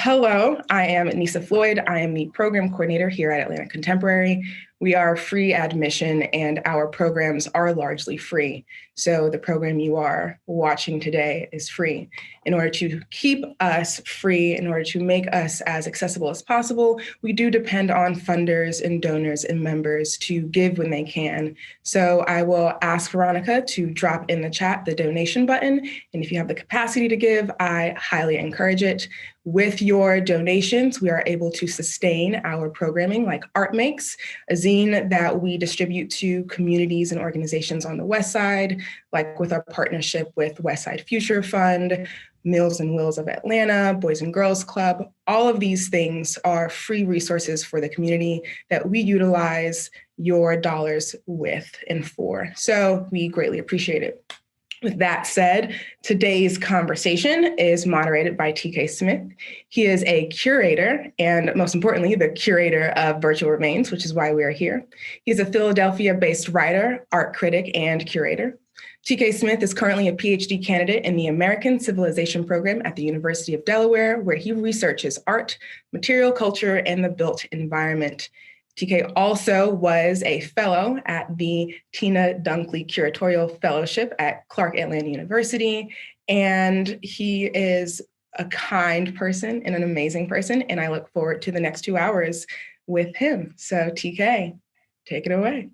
Hello, I am Nisa Floyd. I am the program coordinator here at Atlanta Contemporary. We are free admission and our programs are largely free. So the program you are watching today is free. In order to keep us free, in order to make us as accessible as possible, we do depend on funders and donors and members to give when they can. So I will ask Veronica to drop in the chat the donation button. And if you have the capacity to give, I highly encourage it. With your donations, we are able to sustain our programming like Art Makes, a zine that we distribute to communities and organizations on the West Side, like with our partnership with West Side Future Fund, Mills and Wills of Atlanta, Boys and Girls Club. All of these things are free resources for the community that we utilize your dollars with and for. So we greatly appreciate it. With that said, today's conversation is moderated by TK Smith. He is a curator and, most importantly, the curator of Virtual Remains, which is why we are here. He's a Philadelphia-based writer, art critic, and curator. TK Smith is currently a PhD candidate in the American Civilization program at the University of Delaware, where he researches art, material culture, and the built environment. TK also was a fellow at the Tina Dunkley Curatorial Fellowship at Clark Atlanta University, and he is a kind person and an amazing person, and I look forward to the next 2 hours with him. So TK, take it away.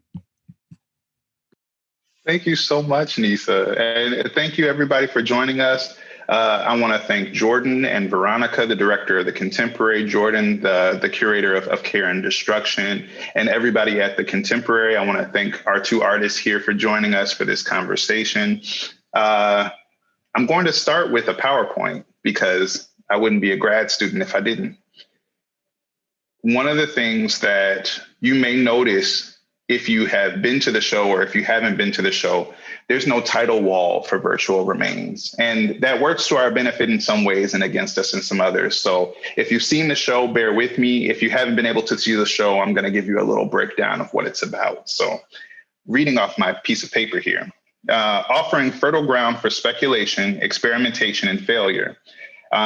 Thank you so much, Nisa, and thank you everybody for joining us. I want to thank Jordan and Veronica, the director of the Contemporary, Jordan, the curator of Care and Destruction, and everybody at the Contemporary. I want to thank our two artists here for joining us for this conversation. I'm going to start with a PowerPoint because I wouldn't be a grad student if I didn't. One of the things that you may notice if you have been to the show or if you haven't been to the show, there's no title wall for Virtual Remains. And that works to our benefit in some ways and against us in some others. So if you've seen the show, bear with me. If you haven't been able to see the show, I'm going to give you a little breakdown of what it's about. So reading off my piece of paper here, offering fertile ground for speculation, experimentation, and failure.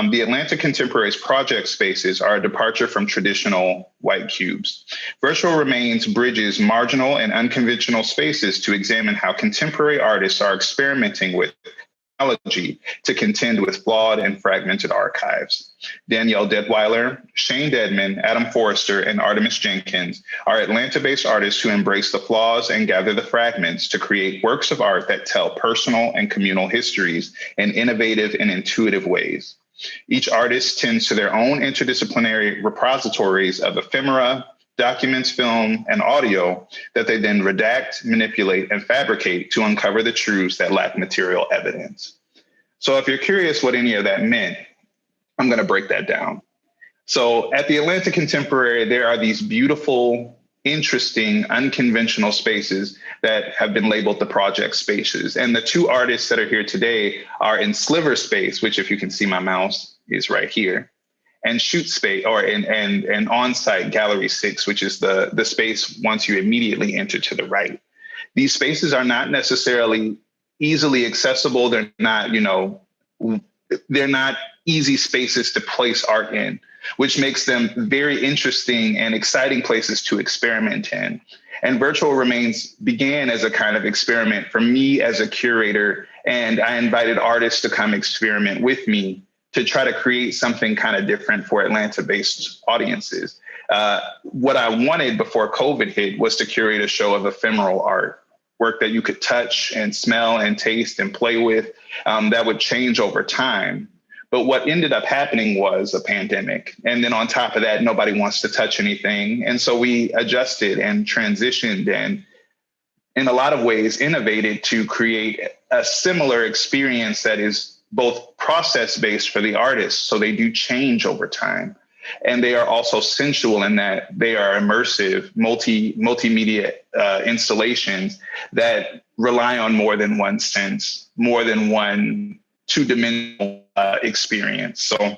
The Atlanta Contemporary's project spaces are a departure from traditional white cubes. Virtual Remains bridges marginal and unconventional spaces to examine how contemporary artists are experimenting with technology to contend with flawed and fragmented archives. Danielle Detweiler, Shane Dedman, Adam Forrester, and Artemis Jenkins are Atlanta-based artists who embrace the flaws and gather the fragments to create works of art that tell personal and communal histories in innovative and intuitive ways. Each artist tends to their own interdisciplinary repositories of ephemera, documents, film, and audio that they then redact, manipulate, and fabricate to uncover the truths that lack material evidence. So if you're curious what any of that meant, I'm going to break that down. So at the Atlanta Contemporary, there are these beautiful, interesting, unconventional spaces that have been labeled the project spaces. And the two artists that are here today are in Sliver Space, which if you can see my mouse is right here, and Shoot Space, or and On-Site Gallery 6, which is the space once you immediately enter to the right. These spaces are not necessarily easily accessible. They're not, they're not easy spaces to place art in, which makes them very interesting and exciting places to experiment in. And Virtual Remains began as a kind of experiment for me as a curator, and I invited artists to come experiment with me to try to create something kind of different for Atlanta-based audiences. What I wanted before COVID hit was to curate a show of ephemeral art, work that you could touch and smell and taste and play with, that would change over time. But what ended up happening was a pandemic. And then on top of that, nobody wants to touch anything. And so we adjusted and transitioned and in a lot of ways innovated to create a similar experience that is both process-based for the artists. So they do change over time. And they are also sensual in that they are immersive, multimedia installations that rely on more than one sense, more than one two-dimensional experience. So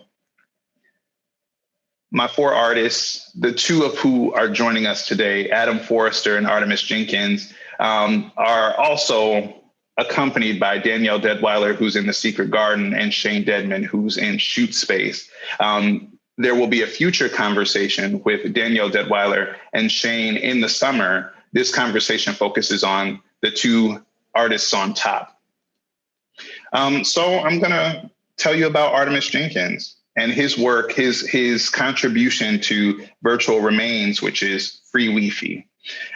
my four artists, the two of who are joining us today, Adam Forrester and Artemis Jenkins, are also accompanied by Danielle Detweiler, who's in The Secret Garden, and Shane Dedman, who's in Shoot Space. there will be a future conversation with Danielle Detweiler and Shane in the summer. This conversation focuses on the two artists on top. So I'm going to tell you about Artemis Jenkins and his work, his contribution to virtual remains, which is free Wi-Fi.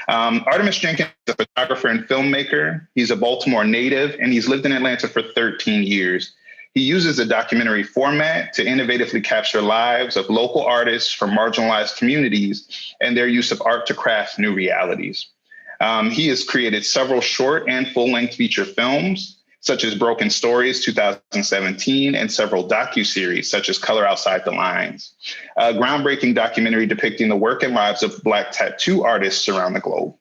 Artemis Jenkins is a photographer and filmmaker. He's a Baltimore native, and he's lived in Atlanta for 13 years. He uses a documentary format to innovatively capture lives of local artists from marginalized communities and their use of art to craft new realities. He has created several short and full-length feature films, such as Broken Stories 2017, and several docuseries, such as Color Outside the Lines, a groundbreaking documentary depicting the work and lives of Black tattoo artists around the globe.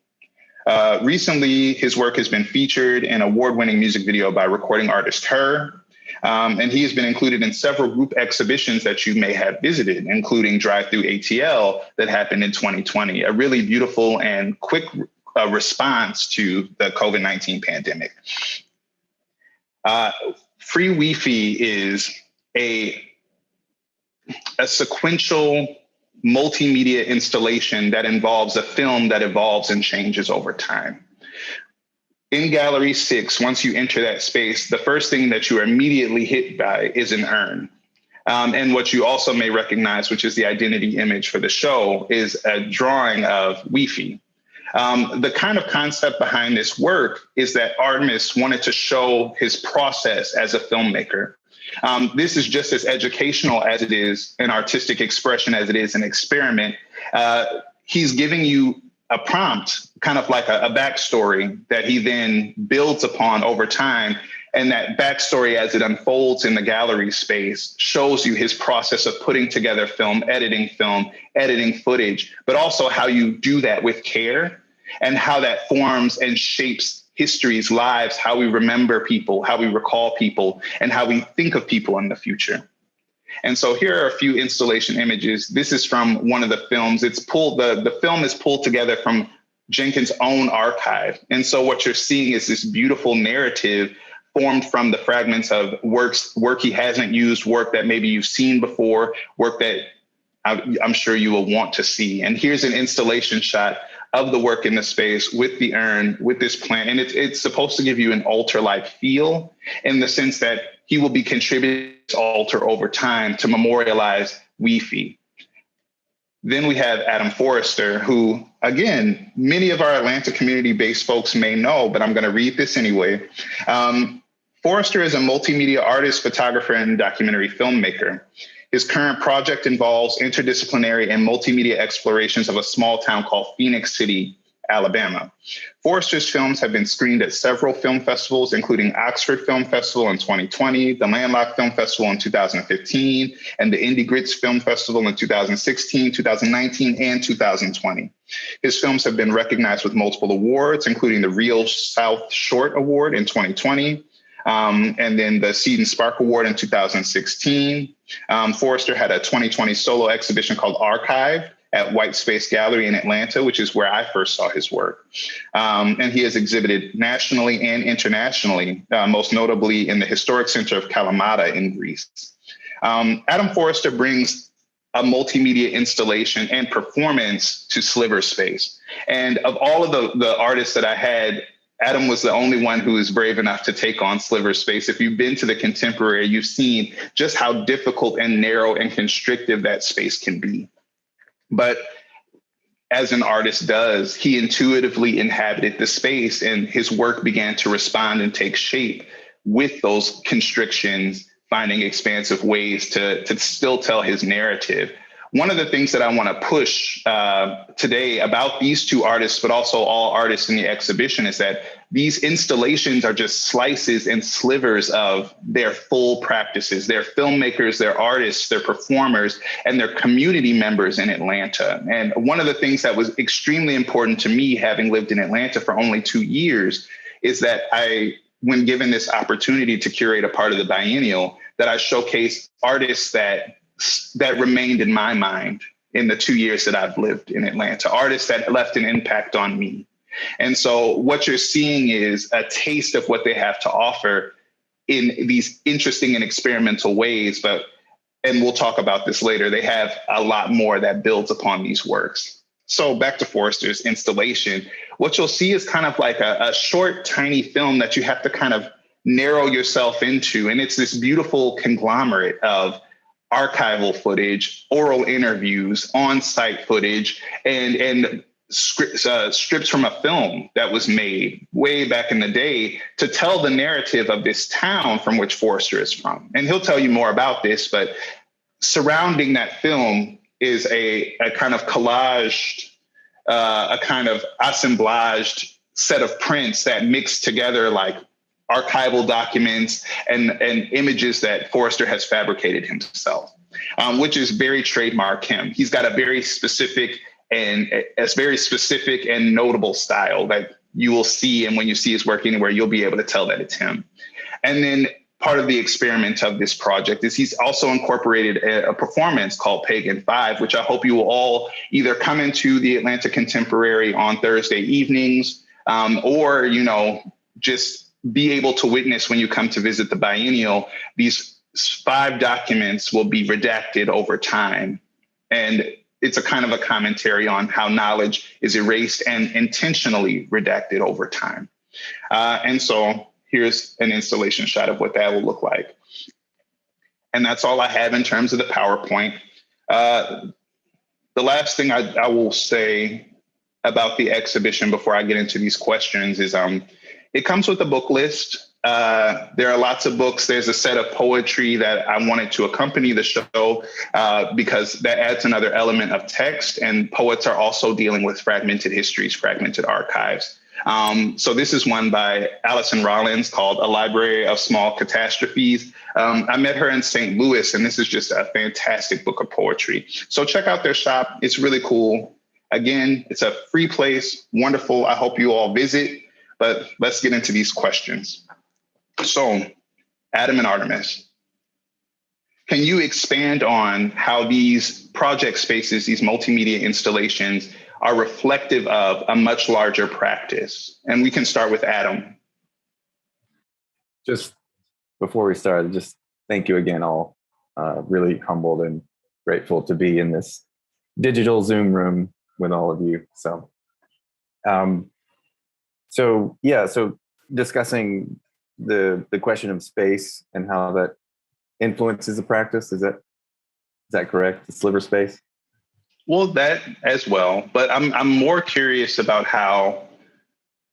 Recently, his work has been featured in an award-winning music video by recording artist Her, and he has been included in several group exhibitions that you may have visited, including Drive Through ATL that happened in 2020, a really beautiful and quick response to the COVID-19 pandemic. Free Wi-Fi is a sequential multimedia installation that involves a film that evolves and changes over time. In Gallery 6, once you enter that space, the first thing that you are immediately hit by is an urn. And what you also may recognize, which is the identity image for the show, is a drawing of Wi-Fi. The kind of concept behind this work is that Artemis wanted to show his process as a filmmaker. This is just as educational as it is an artistic expression, as it is an experiment. He's giving you a prompt, kind of like a backstory that he then builds upon over time. And that backstory, as it unfolds in the gallery space, shows you his process of putting together film, editing footage, but also how you do that with care and how that forms and shapes histories, lives, how we remember people, how we recall people, and how we think of people in the future. And so here are a few installation images. This is from one of the films. It's pulled, the film is pulled together from Jenkin's own archive. And so what you're seeing is this beautiful narrative formed from the fragments of work he hasn't used, work that maybe you've seen before, work that I'm sure you will want to see. And here's an installation shot of the work in the space with the urn, with this plant. And it's supposed to give you an altar-like feel in the sense that he will be contributing to altar over time to memorialize Wi-Fi. Then we have Adam Forrester, who, again, many of our Atlanta community-based folks may know, but I'm going to read this anyway. Forrester is a multimedia artist, photographer, and documentary filmmaker. His current project involves interdisciplinary and multimedia explorations of a small town called Phenix City, Alabama. Forrester's films have been screened at several film festivals, including Oxford Film Festival in 2020, the Landlocked Film Festival in 2015, and the Indie Grits Film Festival in 2016, 2019, and 2020. His films have been recognized with multiple awards, including the Real South Short Award in 2020, and then the Seed and Spark Award in 2016. Forrester had a 2020 solo exhibition called Archive at White Space Gallery in Atlanta, which is where I first saw his work. And he has exhibited nationally and internationally, most notably in the Historic Center of Kalamata in Greece. Adam Forrester brings a multimedia installation and performance to Sliver Space. And of all of the artists that I had, Adam was the only one who was brave enough to take on Sliver Space. If you've been to the Contemporary, you've seen just how difficult and narrow and constrictive that space can be. But as an artist does, he intuitively inhabited the space, and his work began to respond and take shape with those constrictions, finding expansive ways to still tell his narrative. One of the things that I want to push today about these two artists, but also all artists in the exhibition, is that these installations are just slices and slivers of their full practices. They're filmmakers, they're artists, they're performers, and they're community members in Atlanta. And one of the things that was extremely important to me, having lived in Atlanta for only 2 years, is that when given this opportunity to curate a part of the biennial, that I showcase artists that remained in my mind in the 2 years that I've lived in Atlanta, artists that left an impact on me. And so what you're seeing is a taste of what they have to offer in these interesting and experimental ways. But and we'll talk about this later, they have a lot more that builds upon these works. So back to Forrester's installation, what you'll see is kind of like a short, tiny film that you have to kind of narrow yourself into. And it's this beautiful conglomerate of archival footage, oral interviews, on-site footage, and strips from a film that was made way back in the day to tell the narrative of this town from which Forrester is from. And he'll tell you more about this, but surrounding that film is a kind of collaged, a kind of assemblaged set of prints that mix together like archival documents and images that Forrester has fabricated himself, which is very trademark him. He's got a very specific and notable style that you will see. And when you see his work anywhere, you'll be able to tell that it's him. And then part of the experiment of this project is he's also incorporated a performance called Pagan 5, which I hope you will all either come into the Atlanta Contemporary on Thursday evenings, or, just be able to witness when you come to visit the biennial. These 5 documents will be redacted over time. And it's a kind of a commentary on how knowledge is erased and intentionally redacted over time. And so here's an installation shot of what that will look like. And that's all I have in terms of the PowerPoint. The last thing I will say about the exhibition before I get into these questions is it comes with a book list. There are lots of books. There's a set of poetry that I wanted to accompany the show because that adds another element of text. And poets are also dealing with fragmented histories, fragmented archives. So this is one by Allison Rollins called A Library of Small Catastrophes. I met her in St. Louis, and this is just a fantastic book of poetry. So check out their shop. It's really cool. Again, it's a free place. Wonderful. I hope you all visit. But let's get into these questions. So, Adam and Artemis, can you expand on how these project spaces, these multimedia installations, are reflective of a much larger practice? And we can start with Adam. Just before we start, just thank you again, all. Really humbled and grateful to be in this digital Zoom room with all of you. So discussing the question of space and how that influences the practice. Is that correct? The Sliver Space? Well, that as well, but I'm more curious about how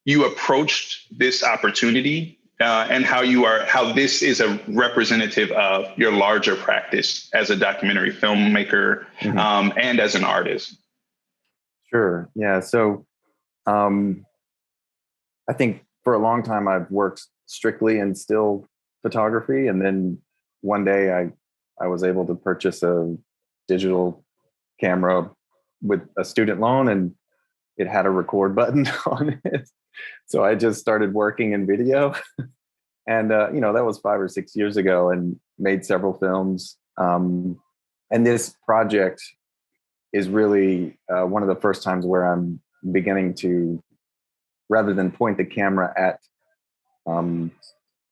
you approached this opportunity and how this is a representative of your larger practice as a documentary filmmaker, and as an artist. Sure. Yeah. So I think for a long time I've worked strictly in still photography, and then one day I was able to purchase a digital camera with a student loan, and it had a record button on it. So I just started working in video, and that was 5 or 6 years ago, and made several films. And this project is really one of the first times where I'm beginning to, rather than point the camera at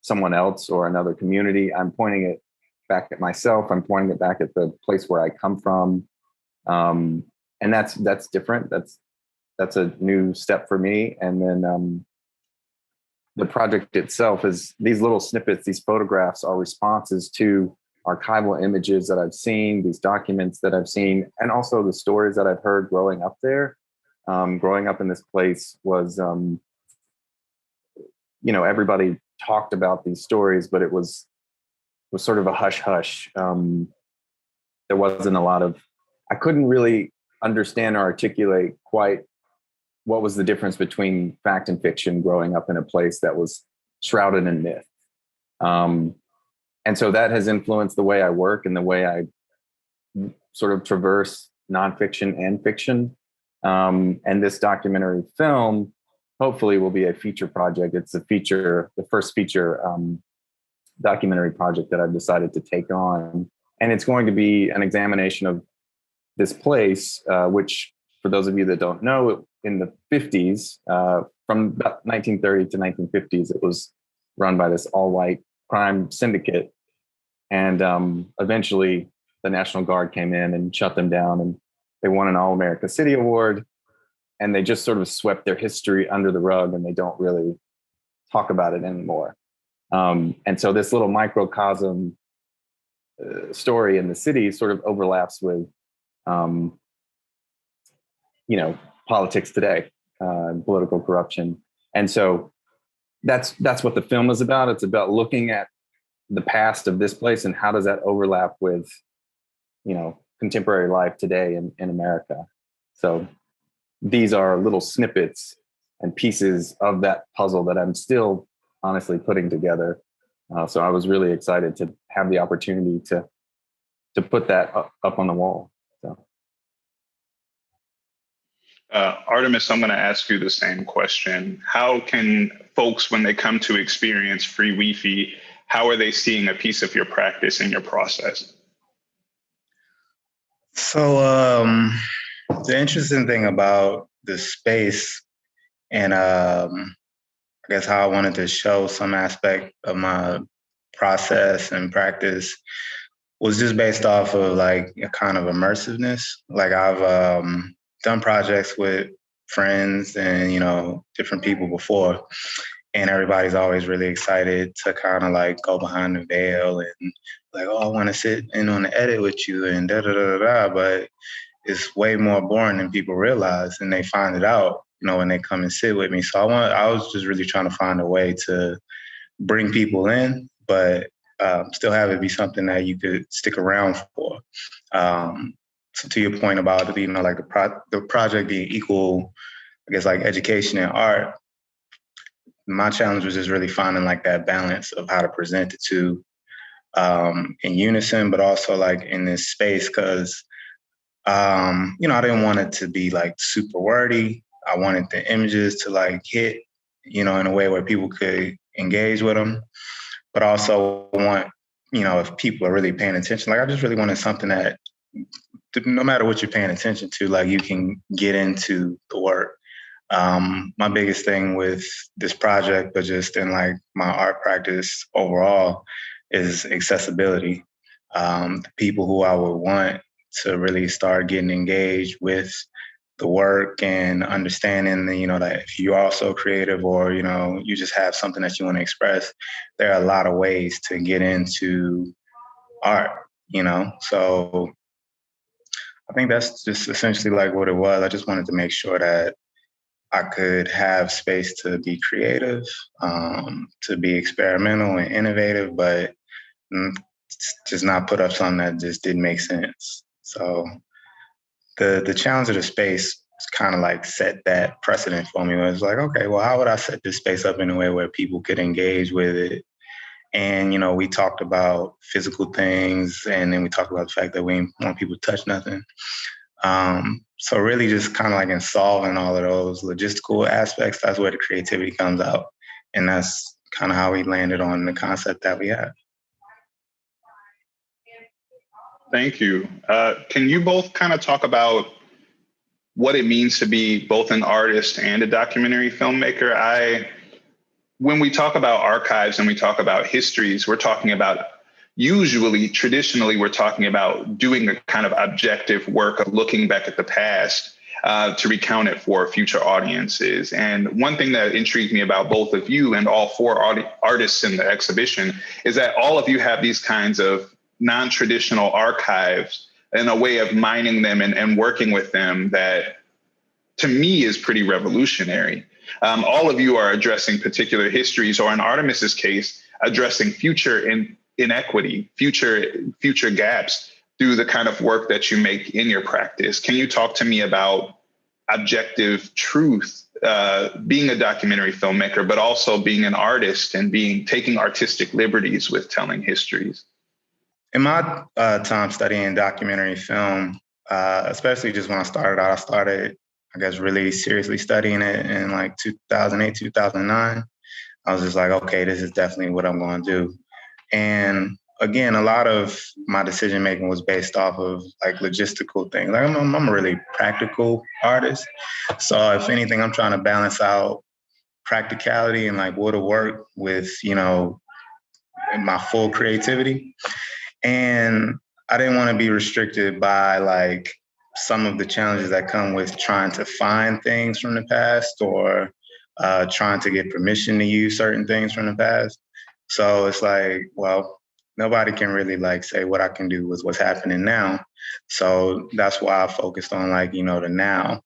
someone else or another community, I'm pointing it back at myself. I'm pointing it back at the place where I come from. And that's different. That's a new step for me. And then the project itself is these little snippets, these photographs are responses to archival images that I've seen, these documents that I've seen, and also the stories that I've heard growing up there. Growing up in this place was, everybody talked about these stories, but it was sort of a hush hush. There wasn't a lot of, I couldn't really understand or articulate quite what was the difference between fact and fiction growing up in a place that was shrouded in myth. And so that has influenced the way I work and the way I sort of traverse nonfiction and fiction. And this documentary film hopefully will be a feature project. It's the first feature documentary project that I've decided to take on. And it's going to be an examination of this place, which, for those of you that don't know, in the 50s, from about 1930 to 1950s, it was run by this all-white crime syndicate. And eventually the National Guard came in and shut them down, and they won an All-America City Award, and they just sort of swept their history under the rug, and they don't really talk about it anymore. And so this little microcosm story in the city sort of overlaps with, politics today, political corruption. And so that's what the film is about. It's about looking at the past of this place and how does that overlap with, contemporary life today in America. So these are little snippets and pieces of that puzzle that I'm still honestly putting together. So I was really excited to have the opportunity to put that up on the wall. So. Artemis, I'm going to ask you the same question. How can folks, when they come to experience free Wi-Fi, how are they seeing a piece of your practice and your process? So the interesting thing about the space and I guess how I wanted to show some aspect of my process and practice was just based off of like a kind of immersiveness. Like I've done projects with friends and, different people before, and everybody's always really excited to kind of like go behind the veil and like, oh, I want to sit in on the edit with you and da da da da. But it's way more boring than people realize, and they find it out, when they come and sit with me. So I was just really trying to find a way to bring people in, but still have it be something that you could stick around for. So to your point about, like the project being equal, I guess, like education and art, my challenge was just really finding like that balance of how to present the two in unison, but also like in this space, because, I didn't want it to be like super wordy. I wanted the images to like hit, in a way where people could engage with them, but also want, if people are really paying attention, like I just really wanted something that no matter what you're paying attention to, like you can get into the work. My biggest thing with this project, but just in like my art practice overall, is accessibility. The people who I would want to really start getting engaged with the work and understanding, that if you are also creative or, you just have something that you want to express, there are a lot of ways to get into art, So I think that's just essentially like what it was. I just wanted to make sure that I could have space to be creative, to be experimental and innovative, but just not put up something that just didn't make sense. So the challenge of the space kind of like set that precedent for me. It was like, okay, well, how would I set this space up in a way where people could engage with it? And, we talked about physical things, and then we talked about the fact that we didn't want people to touch nothing. So really just kind of like in solving all of those logistical aspects, that's where the creativity comes out. And that's kind of how we landed on the concept that we have. Thank you. Can you both kind of talk about what it means to be both an artist and a documentary filmmaker? When we talk about archives and we talk about histories, we're talking about traditionally, we're talking about doing a kind of objective work of looking back at the past to recount it for future audiences. And one thing that intrigued me about both of you and all four artists in the exhibition is that all of you have these kinds of non-traditional archives and a way of mining them and working with them that, to me, is pretty revolutionary. All of you are addressing particular histories, or in Artemis's case, addressing future inequity, future gaps through the kind of work that you make in your practice. Can you talk to me about objective truth, being a documentary filmmaker, but also being an artist and taking artistic liberties with telling histories? In my time studying documentary film, especially just when I started, I guess, really seriously studying it in like 2008, 2009. I was just like, okay, this is definitely what I'm going to do. And again, a lot of my decision making was based off of like logistical things. Like I'm a really practical artist. So if anything, I'm trying to balance out practicality and like will to work with, my full creativity. And I didn't want to be restricted by like some of the challenges that come with trying to find things from the past or trying to get permission to use certain things from the past. So it's like, well, nobody can really like say what I can do with what's happening now. So that's why I focused on like, the now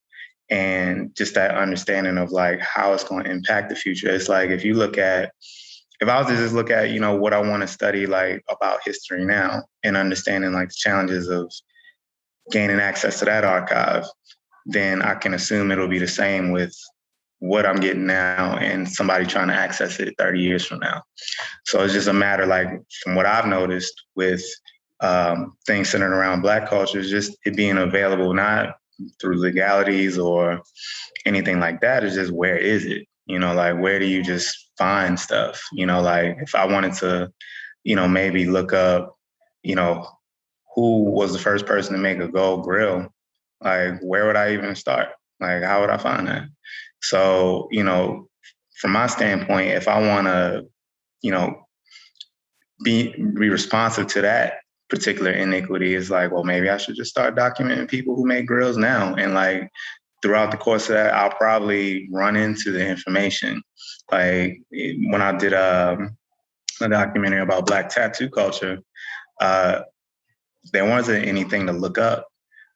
and just that understanding of like how it's going to impact the future. It's like if I was to just look at, what I want to study like about history now and understanding like the challenges of gaining access to that archive, then I can assume it'll be the same with what I'm getting now and somebody trying to access it 30 years from now. So it's just a matter, like, from what I've noticed with things centered around Black culture, is just it being available, not through legalities or anything like that. It's just, where is it? Like, where do you just find stuff? Like, if I wanted to, maybe look up, who was the first person to make a gold grill? Like, where would I even start? Like, how would I find that? So, from my standpoint, if I want to, be responsive to that particular iniquity, is like, well, maybe I should just start documenting people who make grills now. And like, throughout the course of that, I'll probably run into the information. Like, when I did a documentary about Black tattoo culture, there wasn't anything to look up.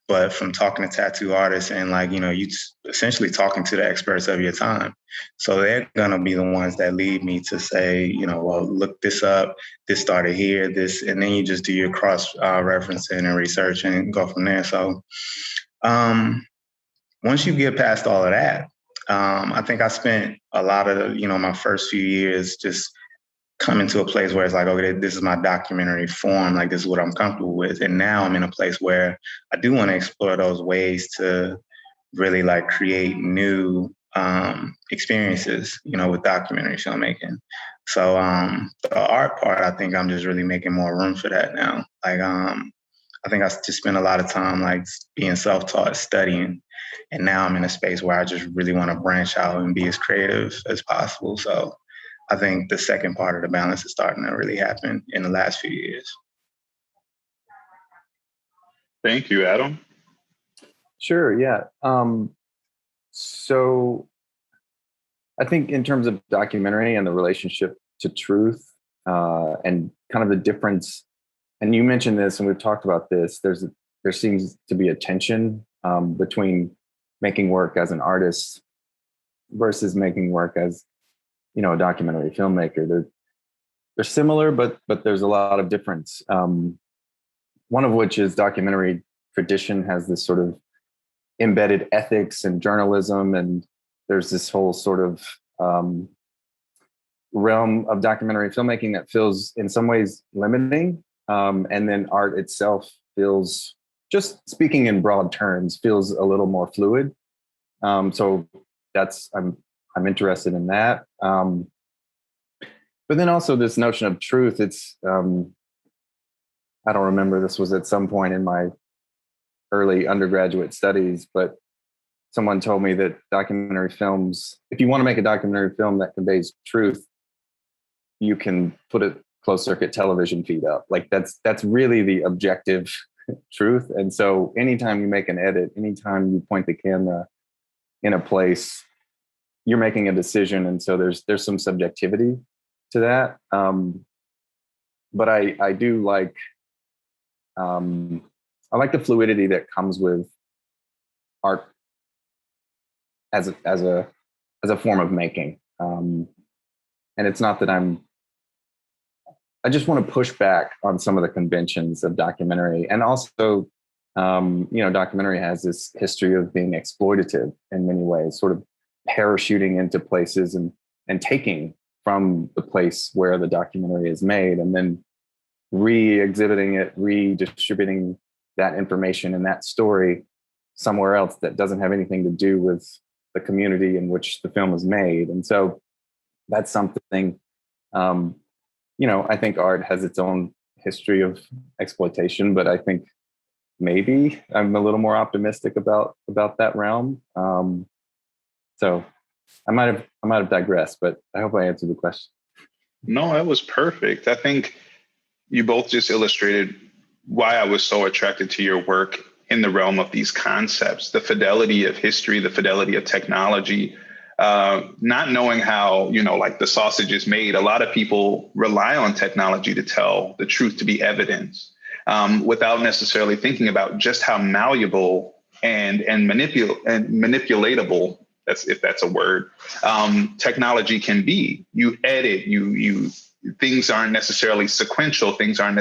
But from talking to tattoo artists and like, you essentially talking to the experts of your time. So they're going to be the ones that lead me to say, well, look this up, this started here, this, and then you just do your cross referencing and research and go from there. So once you get past all of that, I think I spent a lot of, my first few years just coming to a place where it's like, okay, this is my documentary form. Like, this is what I'm comfortable with. And now I'm in a place where I do want to explore those ways to really like create new experiences, with documentary filmmaking. So the art part, I think I'm just really making more room for that now. Like, I think I just spent a lot of time like being self-taught, studying. And now I'm in a space where I just really want to branch out and be as creative as possible. So I think the second part of the balance is starting to really happen in the last few years. Thank you, Adam. Sure, yeah. So I think in terms of documentary and the relationship to truth and kind of the difference, and you mentioned this and we've talked about this, there seems to be a tension between making work as an artist versus making work as a documentary filmmaker. They're similar, but there's a lot of difference. One of which is documentary tradition has this sort of embedded ethics and journalism, and there's this whole sort of realm of documentary filmmaking that feels in some ways limiting. And then art itself feels, just speaking in broad terms, feels a little more fluid. So I'm interested in that. But then also this notion of truth, it's, I don't remember, this was at some point in my early undergraduate studies, but someone told me that documentary films, if you want to make a documentary film that conveys truth, you can put a closed circuit television feed up. Like that's really the objective truth. And so anytime you make an edit, anytime you point the camera in a place, you're making a decision. And so there's some subjectivity to that. But I do like, I like the fluidity that comes with art as a form of making. And it's not that I just want to push back on some of the conventions of documentary. And also, documentary has this history of being exploitative in many ways, sort of parachuting into places and taking from the place where the documentary is made and then re-exhibiting it, redistributing that information and that story somewhere else that doesn't have anything to do with the community in which the film was made. And so that's something, I think art has its own history of exploitation, but I think maybe I'm a little more optimistic about that realm. So I might have digressed, but I hope I answered the question. No, that was perfect. I think you both just illustrated why I was so attracted to your work in the realm of these concepts, the fidelity of history, the fidelity of technology, not knowing how, like the sausage is made. A lot of people rely on technology to tell the truth, to be evidence, without necessarily thinking about just how malleable and manipulatable, if that's a word, technology can be. You edit, you things aren't necessarily sequential, things aren't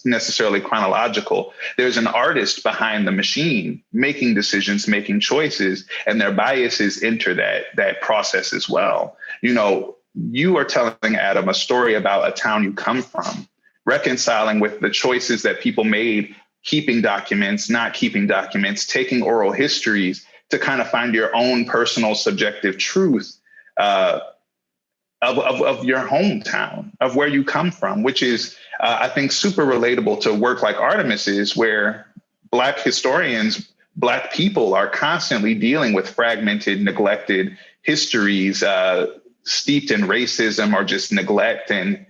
necessarily chronological. There's an artist behind the machine making decisions, making choices, and their biases enter that process as well. You are telling Adam a story about a town you come from, reconciling with the choices that people made, keeping documents, not keeping documents, taking oral histories to kind of find your own personal subjective truth of your hometown, of where you come from, which is, I think, super relatable to work like Artemis's, where Black historians, Black people are constantly dealing with fragmented, neglected histories, steeped in racism or just neglect, and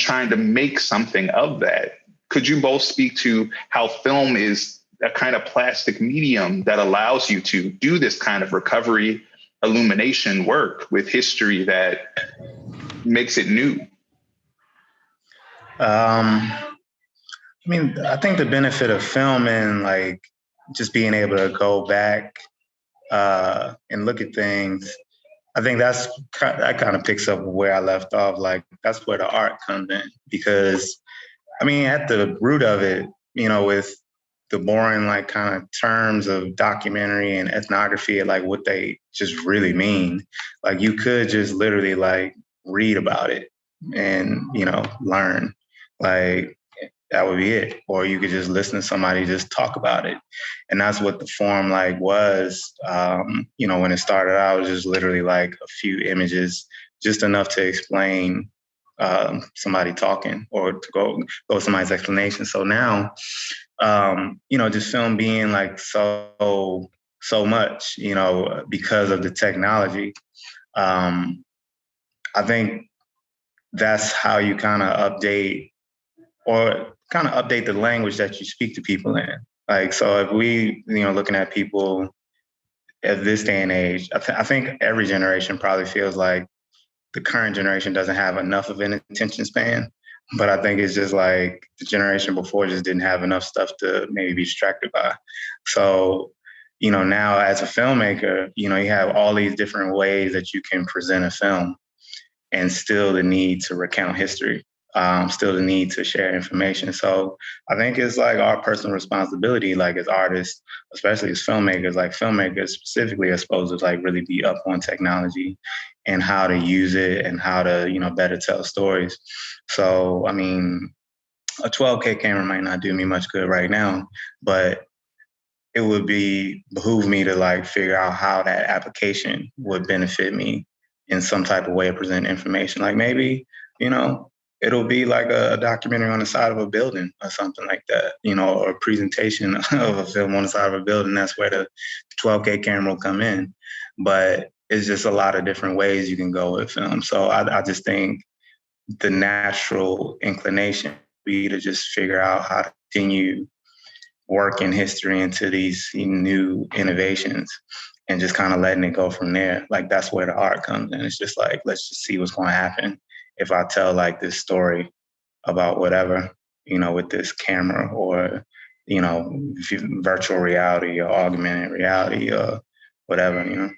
trying to make something of that. Could you both speak to how film is a kind of plastic medium that allows you to do this kind of recovery, illumination work with history that makes it new? I think the benefit of film and like just being able to go back and look at things, I think that kind of picks up where I left off. Like that's where the art comes in, because at the root of it, with the boring like kind of terms of documentary and ethnography, like what they just really mean, like you could just literally like read about it and learn, like that would be it. Or you could just listen to somebody just talk about it, and that's what the form like was. When it started out, it was just literally like a few images, just enough to explain somebody talking or to go somebody's explanation. So now just film being like so much, because of the technology. I think that's how you kind of update the language that you speak to people in. Like, so if we, looking at people at this day and age, I think every generation probably feels like the current generation doesn't have enough of an attention span. But I think it's just like the generation before just didn't have enough stuff to maybe be distracted by. So, now as a filmmaker, you have all these different ways that you can present a film, and still the need to recount history, still the need to share information. So I think it's like our personal responsibility, like as artists, especially as filmmakers, like filmmakers specifically are supposed to like really be up on technology and how to use it and how to, better tell stories. So, a 12K camera might not do me much good right now, but it would behoove me to like figure out how that application would benefit me in some type of way of presenting information. Like maybe, it'll be like a documentary on the side of a building or something like that, or a presentation of a film on the side of a building. That's where the 12K camera will come in. But it's just a lot of different ways you can go with film. So I just think the natural inclination would be to just figure out how to continue working history into these new innovations and just kind of letting it go from there. Like that's where the art comes in. It's just like, let's just see what's going to happen if I tell like this story about whatever, with this camera or, virtual reality or augmented reality or whatever,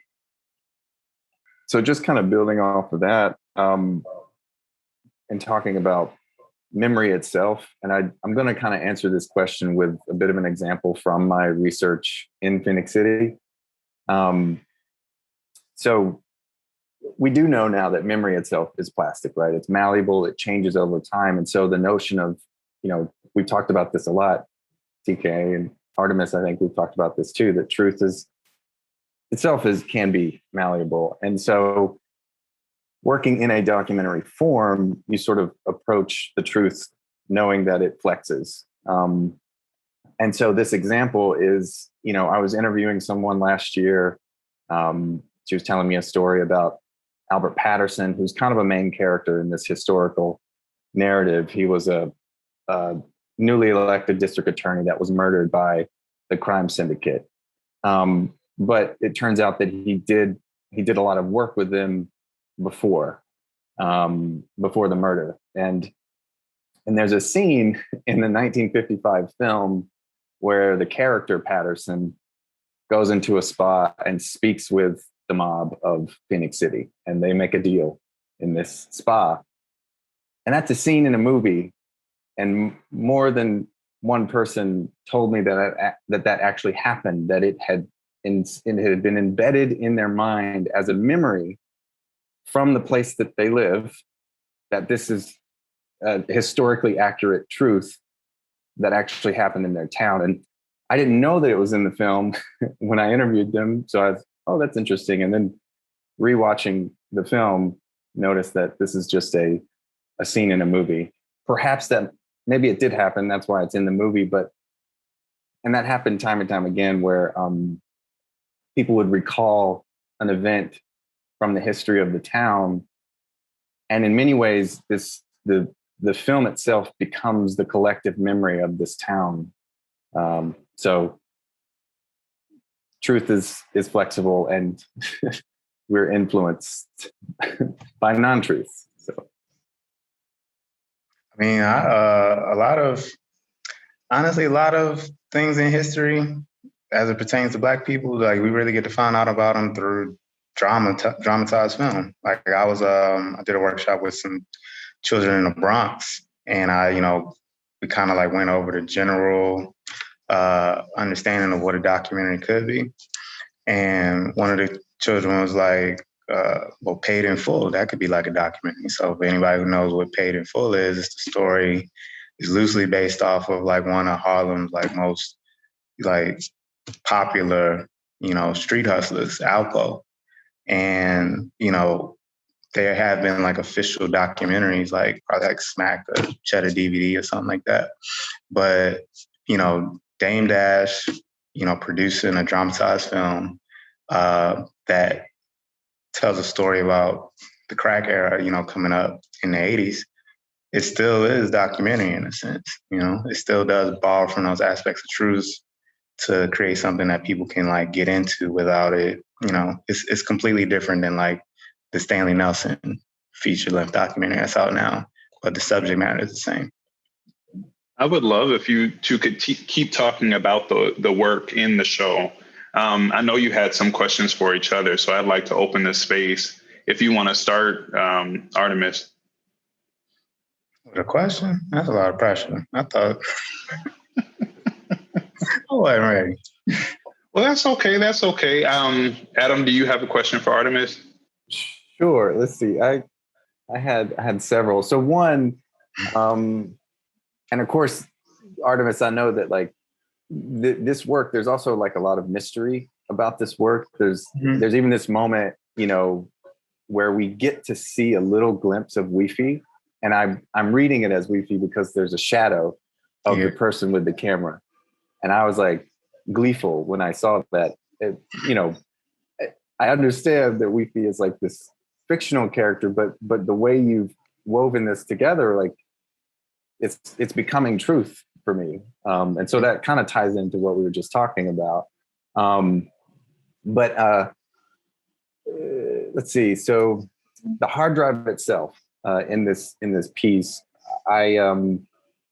So just kind of building off of that and talking about memory itself. And I'm going to kind of answer this question with a bit of an example from my research in Phenix City. So we do know now that memory itself is plastic, right? It's malleable, it changes over time. And so the notion of, we've talked about this a lot, TK and Artemis, I think we've talked about this too, that truth can be malleable. And so working in a documentary form, you sort of approach the truth knowing that it flexes. And so this example is, I was interviewing someone last year. She was telling me a story about Albert Patterson, who's kind of a main character in this historical narrative. He was a newly elected district attorney that was murdered by the crime syndicate. But it turns out that he did a lot of work with them before the murder. And there's a scene in the 1955 film where the character Patterson goes into a spa and speaks with the mob of Phenix City, and they make a deal in this spa. And that's a scene in a movie. And more than one person told me that actually happened, that it had been embedded in their mind as a memory from the place that they live, that this is a historically accurate truth that actually happened in their town. And I didn't know that it was in the film when I interviewed them. So I was, oh, that's interesting. And then rewatching the film, noticed that this is just a scene in a movie. Perhaps that maybe it did happen. That's why it's in the movie. And that happened time and time again, where people would recall an event from the history of the town. And in many ways, the film itself becomes the collective memory of this town. So truth is flexible, and we're influenced by non-truths. So, I mean, a lot of things in history, as it pertains to Black people, like we really get to find out about them through dramatized film. Like I did a workshop with some children in the Bronx, and we kind of like went over the general understanding of what a documentary could be. And one of the children was like, well, Paid in Full, that could be like a documentary. So if anybody who knows what Paid in Full is, it's the story is loosely based off of like one of Harlem's like most like popular, street hustlers, Alpo. And, there have been like official documentaries, like probably like Smack or Cheddar DVD or something like that. But, Dame Dash, producing a dramatized film that tells a story about the crack era, coming up in the 80s. It still is documentary in a sense, it still does borrow from those aspects of truths to create something that people can like get into without it. It's completely different than like the Stanley Nelson feature-length documentary that's out now, but the subject matter is the same. I would love if you two could keep talking about the work in the show. I know you had some questions for each other, so I'd like to open this space. If you want to start, Artemis. With a question? That's a lot of pressure. I thought I wasn't ready. Well, that's okay. That's okay. Adam, do you have a question for Artemis? Sure. Let's see. I had several. So one, and of course, Artemis, I know that like this work, there's also like a lot of mystery about this work. There's even this moment, where we get to see a little glimpse of WIFI, and I'm reading it as WIFI because there's a shadow of the person with the camera, and I was like gleeful when I saw that. I understand that WIFI is like this fictional character, but the way you've woven this together, like it's becoming truth for me. And so that kind of ties into what we were just talking about. Let's see. So the hard drive itself in this piece, I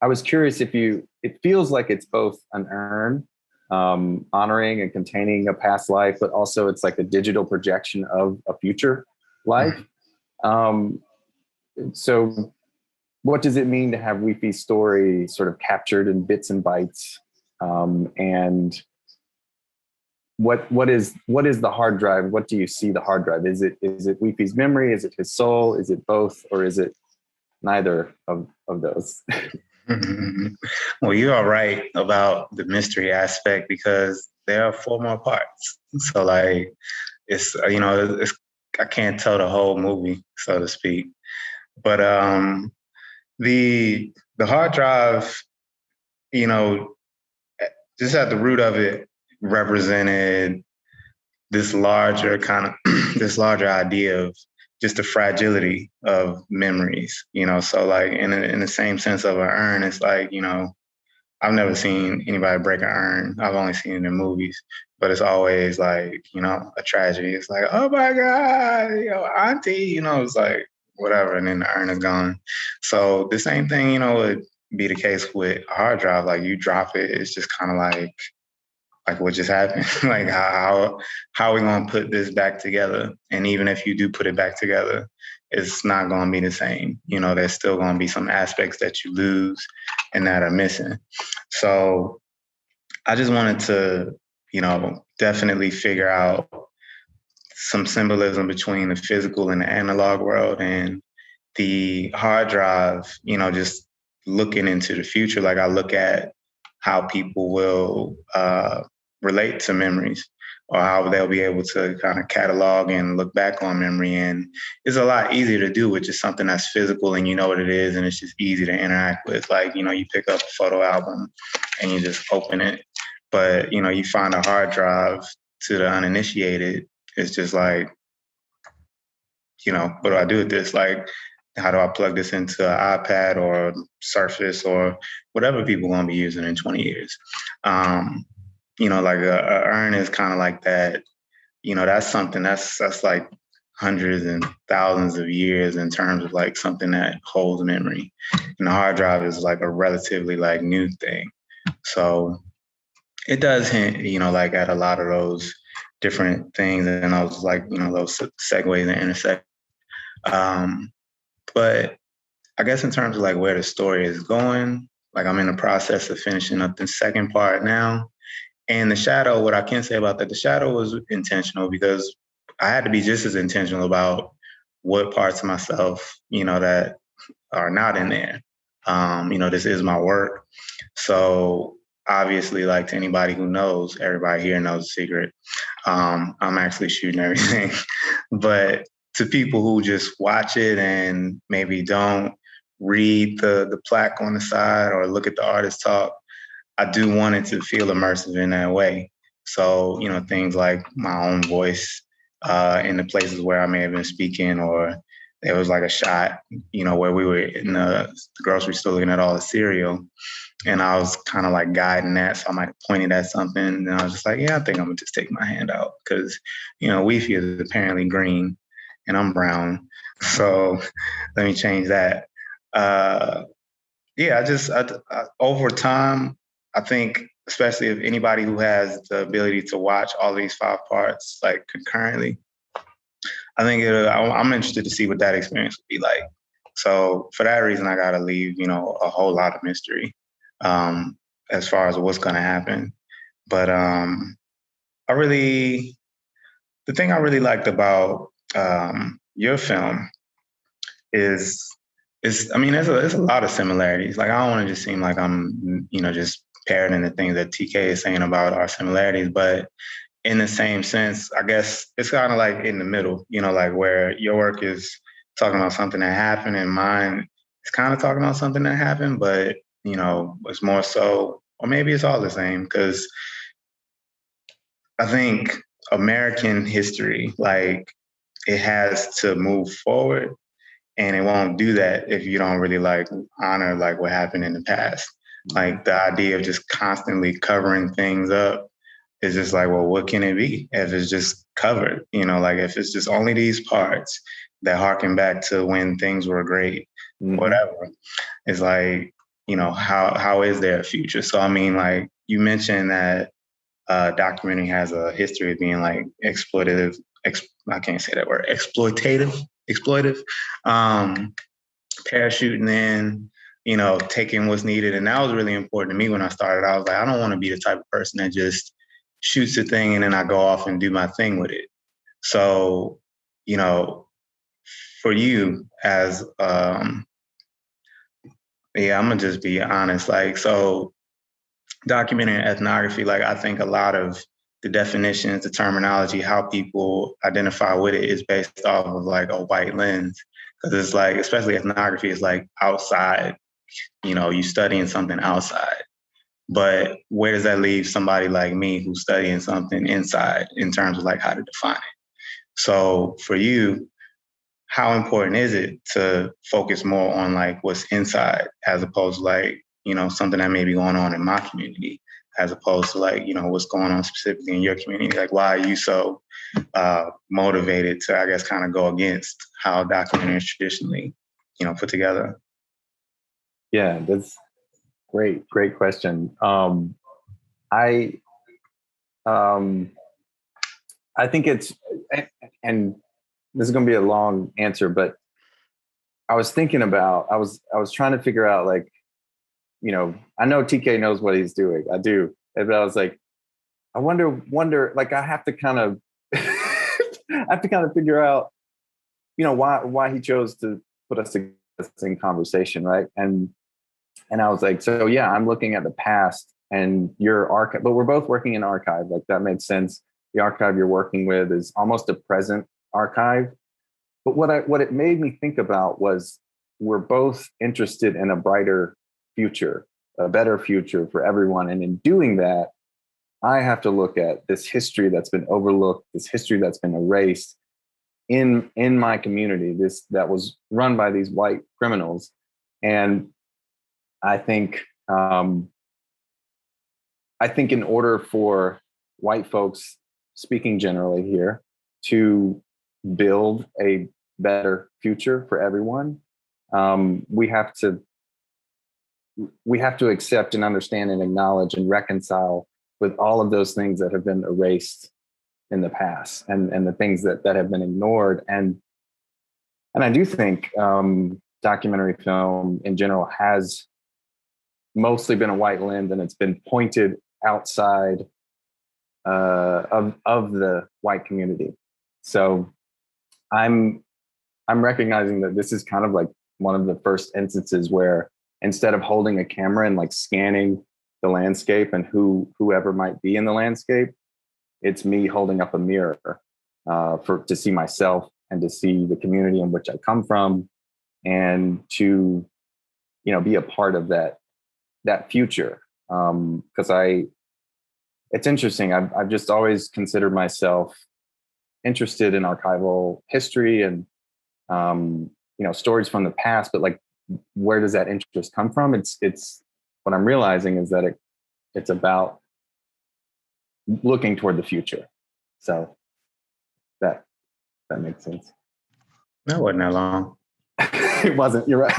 was curious if it feels like it's both an urn, honoring and containing a past life, but also it's like a digital projection of a future life. So what does it mean to have WIFI's story sort of captured in bits and bytes? And what is the hard drive? What do you see the hard drive? Is it WIFI's memory? Is it his soul? Is it both? Or is it neither of those? Well, you are right about the mystery aspect because there are 4 more parts. So like, it's I can't tell the whole movie, so to speak. But the hard drive, just at the root of it represented this larger idea of just the fragility of memories, so like in the same sense of an urn, it's like, I've never seen anybody break an urn. I've only seen it in movies, but it's always like, a tragedy. It's like, oh my God, auntie, it's like whatever. And then the urn is gone. So the same thing, would be the case with a hard drive. Like you drop it, it's just kind of like what just happened? Like how are we going to put this back together? And even if you do put it back together, it's not going to be the same. There's still going to be some aspects that you lose and that are missing. So I just wanted to, definitely figure out some symbolism between the physical and the analog world, and the hard drive, just looking into the future. Like I look at how people will relate to memories, or how they'll be able to kind of catalog and look back on memory. And it's a lot easier to do with just something that's physical and you know what it is, and it's just easy to interact with. Like, you pick up a photo album and you just open it. But, you find a hard drive, to the uninitiated, it's just like, what do I do with this? Like, how do I plug this into an iPad or Surface or whatever people are going to be using in 20 years? Like a urn is kind of like that. That's something that's like hundreds and thousands of years in terms of like something that holds memory. And the hard drive is like a relatively like new thing. So it does hint, like at a lot of those different things. And I was like, those segues and intersect. But I guess in terms of like where the story is going, like I'm in the process of finishing up the second part now. And the shadow, what I can say about that, the shadow was intentional because I had to be just as intentional about what parts of myself, that are not in there. This is my work. So obviously, like to anybody who knows, everybody here knows the secret. I'm actually shooting everything. But to people who just watch it and maybe don't read the plaque on the side or look at the artist talk, I do want it to feel immersive in that way. So, things like my own voice in the places where I may have been speaking, or there was like a shot, where we were in the grocery store looking at all the cereal, and I was kind of like guiding that. So I might have pointed at something, and I was just like, yeah, I think I'm gonna just take my hand out because, WIFI is apparently green and I'm brown. So let me change that. Over time, I think, especially if anybody who has the ability to watch all these 5 parts like concurrently, I think I'm interested to see what that experience would be like. So for that reason, I got to leave, a whole lot of mystery as far as what's going to happen. But the thing I really liked about your film is there's a lot of similarities. Like I don't want to just seem like I'm, just parroting the things that TK is saying about our similarities, but in the same sense, I guess it's kind of like in the middle, like where your work is talking about something that happened and mine is kind of talking about something that happened, but, it's more so, or maybe it's all the same, because I think American history, like it has to move forward, and it won't do that if you don't really like honor like what happened in the past. Like the idea of just constantly covering things up is just like, well, what can it be if it's just covered? Like if it's just only these parts that harken back to when things were great, whatever. It's like, how is there a future? So, I mean, like you mentioned that documentary has a history of being like exploitative. I can't say that word, exploitative, parachuting in, taking what's needed. And that was really important to me when I started. I was like, I don't want to be the type of person that just shoots a thing and then I go off and do my thing with it. So, for you as, I'm gonna just be honest. Like, so documentary and ethnography, like I think a lot of the definitions, the terminology, how people identify with it is based off of like a white lens. Because it's like, especially ethnography, is like outside, you studying something outside. But where does that leave somebody like me who's studying something inside in terms of like how to define it? So for you, how important is it to focus more on like what's inside as opposed to like, something that may be going on in my community, as opposed to like, what's going on specifically in your community. Like, why are you so motivated to, I guess, kind of go against how documentary is traditionally, put together? Yeah, that's great question. I think it's, and this is going to be a long answer, but I was thinking about, I was trying to figure out, like, I know TK knows what he's doing. I do. But I was like, I wonder, like, I have to kind of, figure out, why he chose to put us together in conversation. Right. And I was like, so yeah, I'm looking at the past and your archive, but we're both working in archive. Like, that made sense. The archive you're working with is almost a present archive. But what it made me think about was, we're both interested in a brighter future, a better future for everyone. And in doing that, I have to look at this history that's been overlooked, this history that's been erased in my community, that was run by these white criminals. And I think in order for white folks, speaking generally here, to build a better future for everyone, we have to accept and understand and acknowledge and reconcile with all of those things that have been erased in the past, and the things that have been ignored. And I do think documentary film in general has mostly been a white lens, and it's been pointed outside of the white community. So I'm recognizing that this is kind of like one of the first instances where, instead of holding a camera and like scanning the landscape and whoever might be in the landscape, it's me holding up a mirror to see myself and to see the community in which I come from, and to, be a part of that future. Because it's interesting. I've just always considered myself interested in archival history and stories from the past, but like, where does that interest come from? It's what I'm realizing is that it's about looking toward the future. So that makes sense. That wasn't that long. It wasn't. You're right.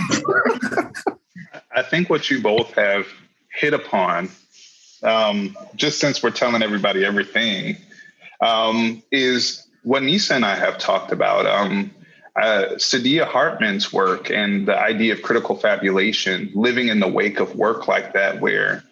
I think what you both have hit upon, just since we're telling everybody everything, is what Nisa and I have talked about. Saidiya Hartman's work and the idea of critical fabulation, living in the wake of work like that, where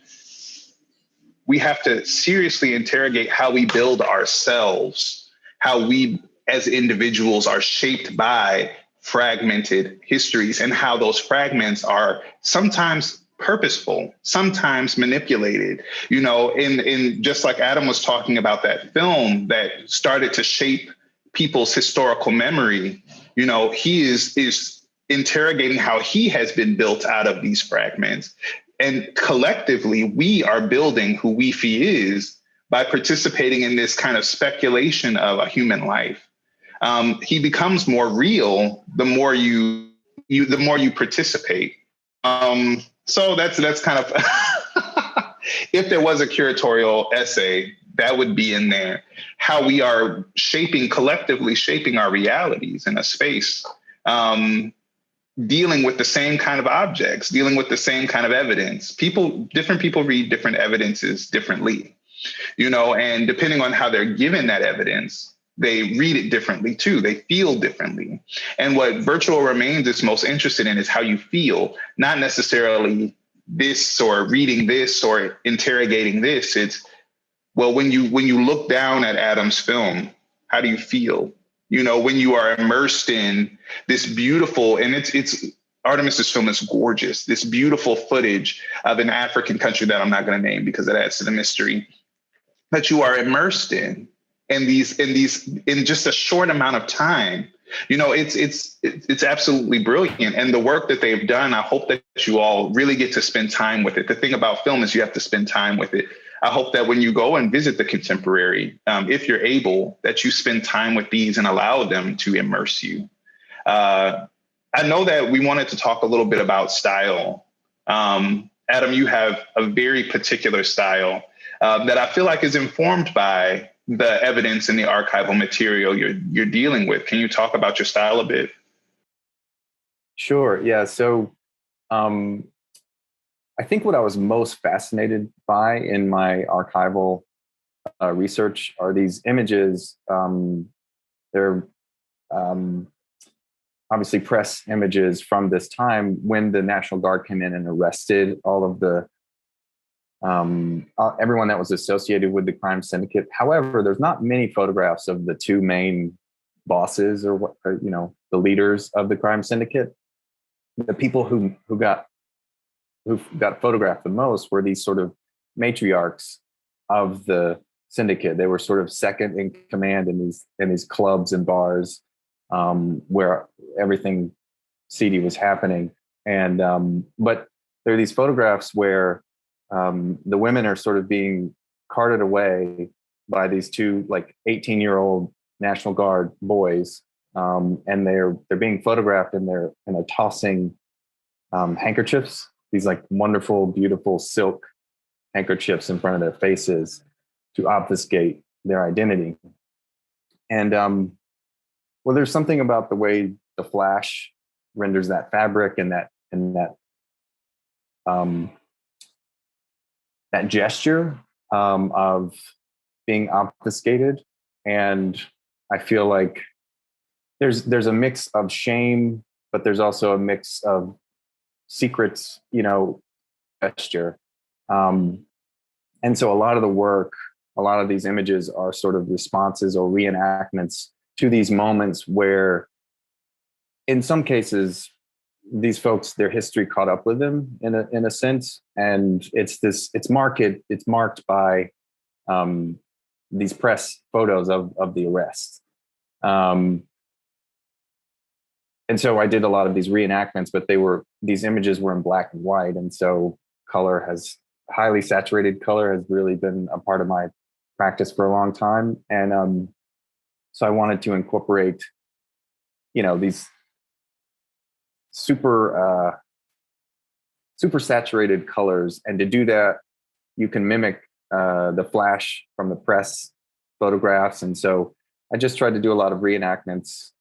we have to seriously interrogate how we build ourselves, how we as individuals are shaped by fragmented histories, and how those fragments are sometimes purposeful, sometimes manipulated, in just like Adam was talking about, that film that started to shape people's historical memory. He is interrogating how he has been built out of these fragments. And collectively, we are building who WIFI is by participating in this kind of speculation of a human life. He becomes more real the more you participate. So that's kind of, if there was a curatorial essay, that would be in there. How we are collectively shaping our realities in a space, dealing with the same kind of objects, dealing with the same kind of evidence. Different people read different evidences differently, and depending on how they're given that evidence, they read it differently too. They feel differently. And what Virtual Remains is most interested in is how you feel, not necessarily this or reading this or interrogating this. It's, well, when you look down at Adam's film, how do you feel? When you are immersed in this beautiful, and it's Artemis's film is gorgeous, this beautiful footage of an African country that I'm not going to name because it adds to the mystery, that you are immersed in just a short amount of time. It's absolutely brilliant. And the work that they've done, I hope that you all really get to spend time with it. The thing about film is you have to spend time with it. I hope that when you go and visit the Contemporary, if you're able, that you spend time with these and allow them to immerse you. I know that we wanted to talk a little bit about style. Adam, you have a very particular style that I feel like is informed by the evidence and the archival material you're dealing with. Can you talk about your style a bit? Sure. Yeah. So I think what I was most fascinated by in my archival research are these images. They're obviously press images from this time when the National Guard came in and arrested all of the everyone that was associated with the crime syndicate. However, there's not many photographs of the two main bosses or the leaders of the crime syndicate. The people who got photographed the most were these sort of matriarchs of the syndicate. They were sort of second in command in these clubs and bars where everything seedy was happening. And but there are these photographs where the women are sort of being carted away by these two 18-year-old National Guard boys, and they're being photographed and they're tossing handkerchiefs, these wonderful, beautiful silk handkerchiefs in front of their faces to obfuscate their identity. And well, there's something about the way the flash renders that fabric and that gesture of being obfuscated. And I feel like there's a mix of shame, but there's also a mix of secrets, gesture. And so a lot of the work, a lot of these images are sort of responses or reenactments to these moments where, in some cases, these folks, their history caught up with them in a sense. And it's marked by these press photos of the arrest. And so I did a lot of these reenactments, but these images were in black and white. And so highly saturated color has really been a part of my practice for a long time. And so I wanted to incorporate, these super saturated colors. And to do that, you can mimic the flash from the press photographs. And so I just tried to do a lot of reenactments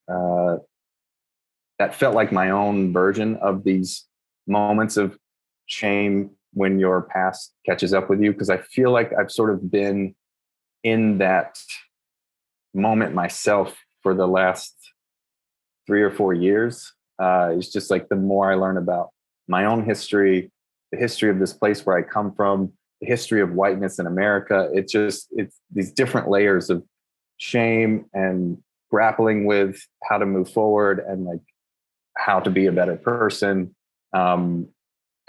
that felt like my own version of these moments of shame when your past catches up with you. Because I feel like I've sort of been in that moment myself for the last 3 or 4 years. It's just the more I learn about my own history, the history of this place where I come from, the history of whiteness in America, it's these different layers of shame and grappling with how to move forward and how to be a better person. And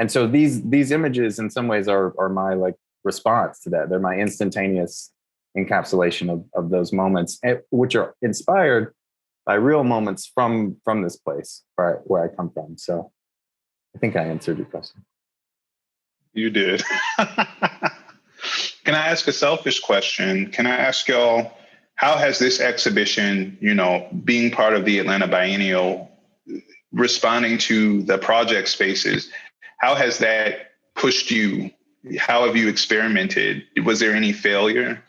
so these images in some ways are my response to that. They're my instantaneous encapsulation of those moments, which are inspired by real moments from this place where I come from. So I think I answered your question. You did. Can I ask a selfish question? Can I ask y'all, how has this exhibition, being part of the Atlanta Biennial, responding to the project spaces, how has that pushed you? How have you experimented? Was there any failure?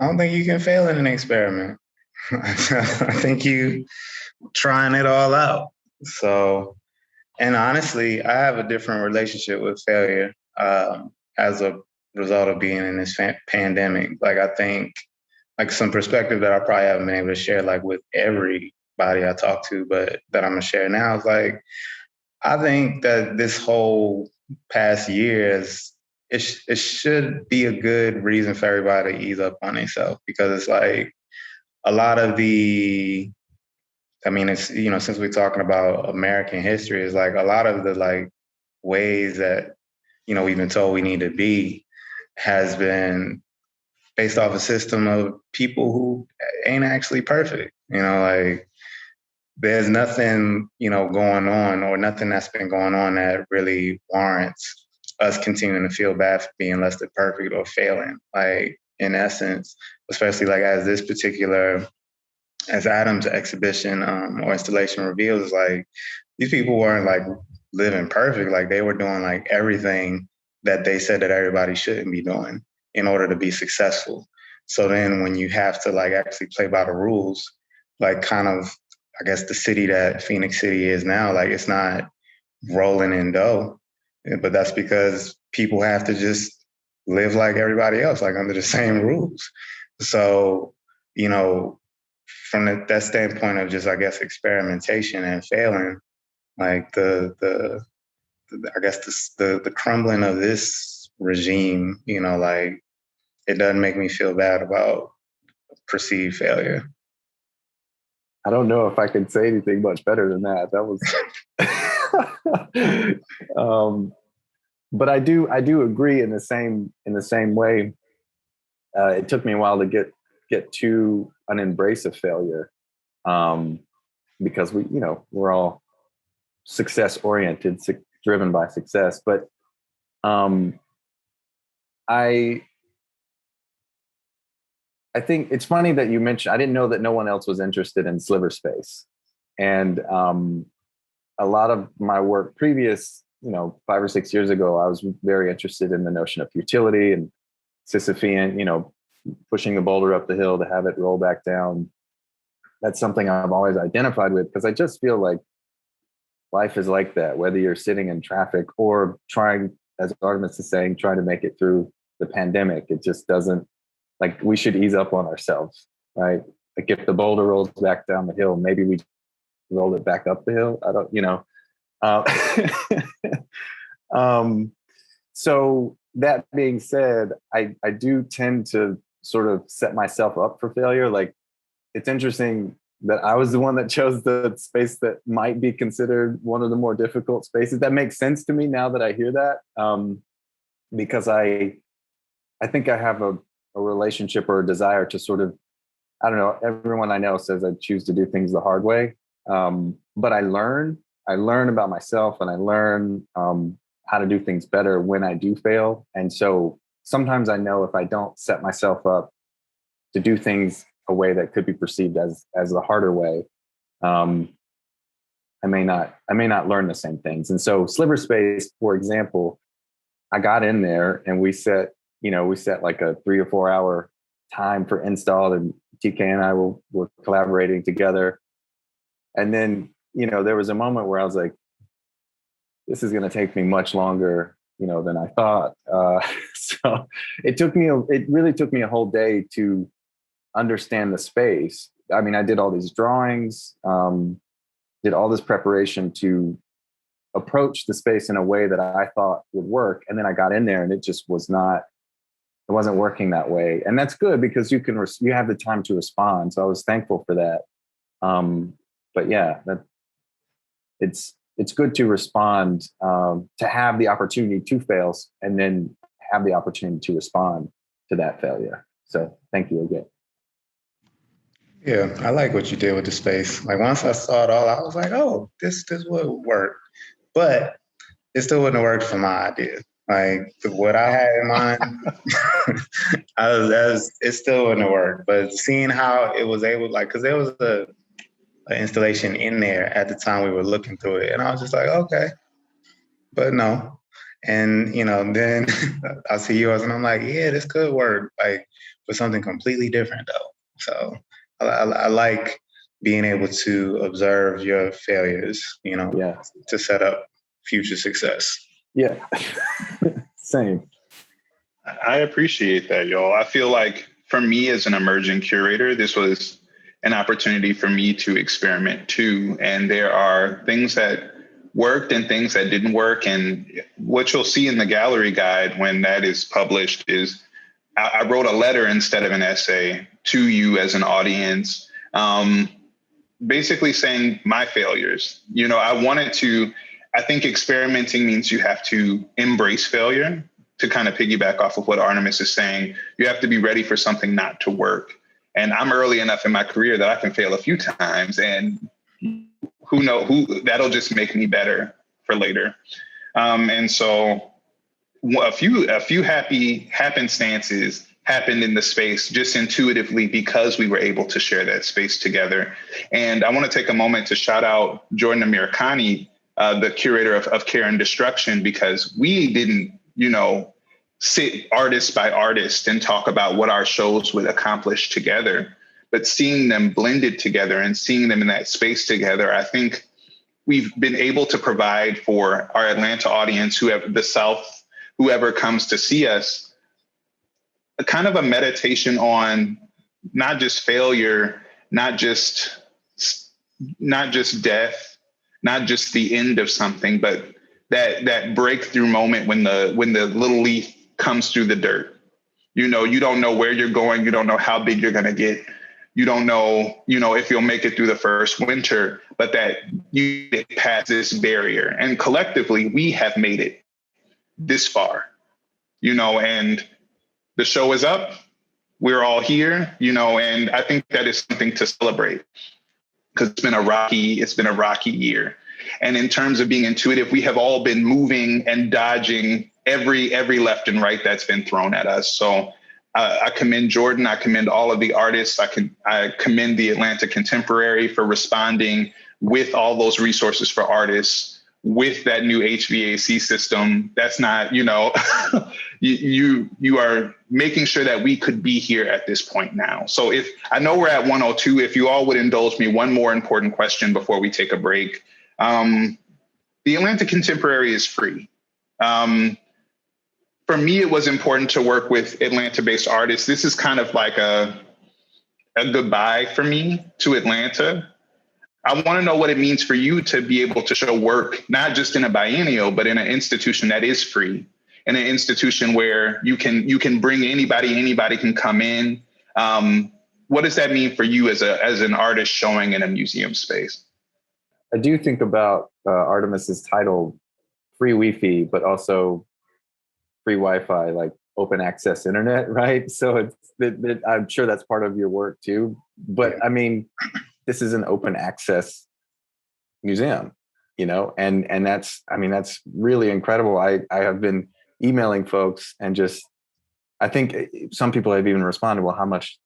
I don't think you can fail in an experiment. I think you trying it all out. So, and honestly, I have a different relationship with failure as a result of being in this pandemic. I think some perspective that I probably haven't been able to share with everybody I talk to, but that I'm gonna share now is I think that this whole past year it should be a good reason for everybody to ease up on themselves, because it's a lot of the, it's, since we're talking about American history, it's a lot of the ways that, we've been told we need to be has been based off a system of people who ain't actually perfect. There's nothing, going on, or nothing that's been going on that really warrants us continuing to feel bad for being less than perfect or failing. In essence, especially as this particular as Adam's exhibition or installation reveals, like these people weren't like living perfect. Like they were doing like everything that they said that everybody shouldn't be doing in order to be successful. So then when you have to like actually play by the rules, like kind of, I guess the city that Phenix City is now, like it's not rolling in dough, but that's because people have to just live like everybody else, like under the same rules. So, you know, from that standpoint of just, I guess, experimentation and failing, like the I guess the crumbling of this regime, you know, like it doesn't make me feel bad about perceived failure. I don't know if I can say anything much better than that. That was, but I do agree in the same way. It took me a while to get to an embrace of failure, because we're all success oriented, driven by success. But I think it's funny that you mentioned, I didn't know that no one else was interested in Sliver Space. And a lot of my work previous, 5 or 6 years ago, I was very interested in the notion of futility and Sisyphean, pushing a boulder up the hill to have it roll back down. That's something I've always identified with, because I just feel like life is like that, whether you're sitting in traffic or trying, as Artemis is saying, trying to make it through the pandemic. It just doesn't, like, we should ease up on ourselves, right? Like if the boulder rolls back down the hill, maybe we roll it back up the hill. I don't, so that being said, I do tend to sort of set myself up for failure. Like, it's interesting that I was the one that chose the space that might be considered one of the more difficult spaces. That makes sense to me now that I hear that, because I think I have a relationship or a desire to sort of, I don't know, everyone I know says I choose to do things the hard way. But I learn about myself, and I learn how to do things better when I do fail. And so sometimes I know if I don't set myself up to do things a way that could be perceived as the harder way, I may not learn the same things. And so Sliver Space, for example, I got in there and we set like a 3 or 4 hour time for install, and TK and I were collaborating together. And then, there was a moment where I was like, this is going to take me much longer, than I thought. So it really took me a whole day to understand the space. I mean, I did all these drawings, did all this preparation to approach the space in a way that I thought would work. And then I got in there and it just it wasn't working that way. And that's good because you have the time to respond. So I was thankful for that. But yeah, it's good to respond, to have the opportunity to fail and then have the opportunity to respond to that failure. So thank you again. Yeah, I like what you did with the space. Like once I saw it all, I was like, oh, this would work. But it still wouldn't have worked for my idea. Like what I had in mind, it still wouldn't have worked. But seeing how it was able, like, because there was an installation in there at the time we were looking through it, and I was just like, okay, but no. And then I see yours, and I'm like, yeah, this could work, like for something completely different though. So I like being able to observe your failures, to set up future success. Yeah, same. I appreciate that, y'all. I feel like for me as an emerging curator, this was an opportunity for me to experiment too. And there are things that worked and things that didn't work. And what you'll see in the gallery guide when that is published is I wrote a letter instead of an essay to you as an audience, basically saying my failures. I think experimenting means you have to embrace failure. To kind of piggyback off of what Artemis is saying, you have to be ready for something not to work. And I'm early enough in my career that I can fail a few times, and that'll just make me better for later. And so a few happy happenstances happened in the space just intuitively because we were able to share that space together. And I want to take a moment to shout out Jordan Amirkhani, the curator of Care and Destruction, because we didn't, sit artist by artist and talk about what our shows would accomplish together, but seeing them blended together and seeing them in that space together, I think we've been able to provide for our Atlanta audience, the South, whoever comes to see us, a kind of a meditation on not just failure, not just death, not just the end of something, but that breakthrough moment when the little leaf comes through the dirt. You don't know where you're going. You don't know how big you're going to get. You don't know, if you'll make it through the first winter, but that you get past this barrier. And collectively, we have made it this far, and the show is up. We're all here, and I think that is something to celebrate because it's been a rocky year. And in terms of being intuitive, we have all been moving and dodging every left and right that's been thrown at us. So I commend Jordan. I commend all of the artists. I commend the Atlanta Contemporary for responding with all those resources for artists, with that new HVAC system. That's not, you are making sure that we could be here at this point now. So I know we're at 102, if you all would indulge me, one more important question before we take a break. The Atlanta Contemporary is free. For me, it was important to work with Atlanta-based artists. This is kind of like a goodbye for me to Atlanta. I want to know what it means for you to be able to show work, not just in a biennial, but in an institution that is free, in an institution where you can bring anybody can come in. What does that mean for you as an artist showing in a museum space? I do think about Artemis's title, free Wi-Fi, but also free Wi-Fi, like open access internet, right? So I'm sure that's part of your work too. But I mean, this is an open access museum, and that's really incredible. I have been emailing folks and I think some people have even responded, well, how much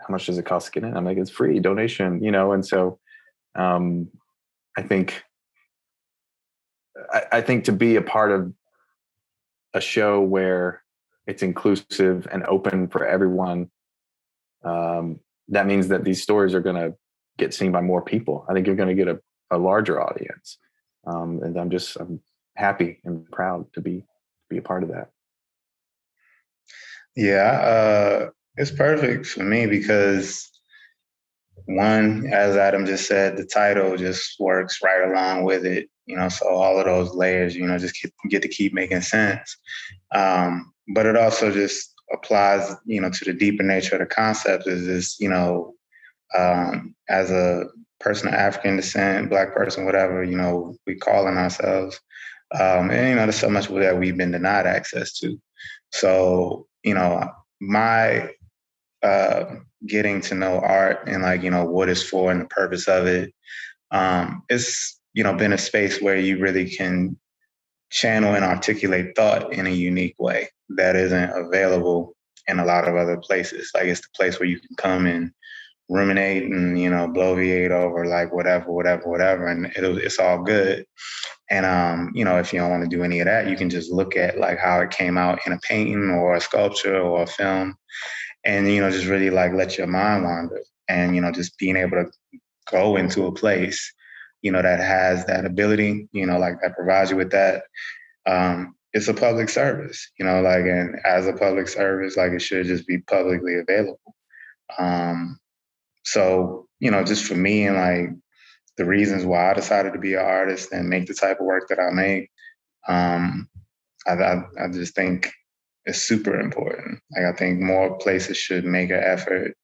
does it cost to get in? I'm like, it's free donation, and so I think to be a part of a show where it's inclusive and open for everyone, that means that these stories are going to get seen by more people. I think you're going to get a larger audience. And I'm happy and proud to be a part of that. Yeah, it's perfect for me because one, as Adam just said, the title just works right along with it, so all of those layers, just get to keep making sense. But it also just applies, to the deeper nature of the concept is this, as a person of African descent, Black person, whatever, we calling ourselves. And, there's so much that we've been denied access to. So, my getting to know art and what it's for and the purpose of it, it's, been a space where you really can channel and articulate thought in a unique way that isn't available in a lot of other places. Like it's the place where you can come and ruminate and, bloviate over like whatever. And it's all good. And, if you don't want to do any of that, you can just look at like how it came out in a painting or a sculpture or a film and, just really like let your mind wander and, just being able to go into a place, that has that ability, like that provides you with that. It's a public service, and as a public service, like it should just be publicly available. So, just for me and like the reasons why I decided to be an artist and make the type of work that I make, I just think it's super important. Like I think more places should make an effort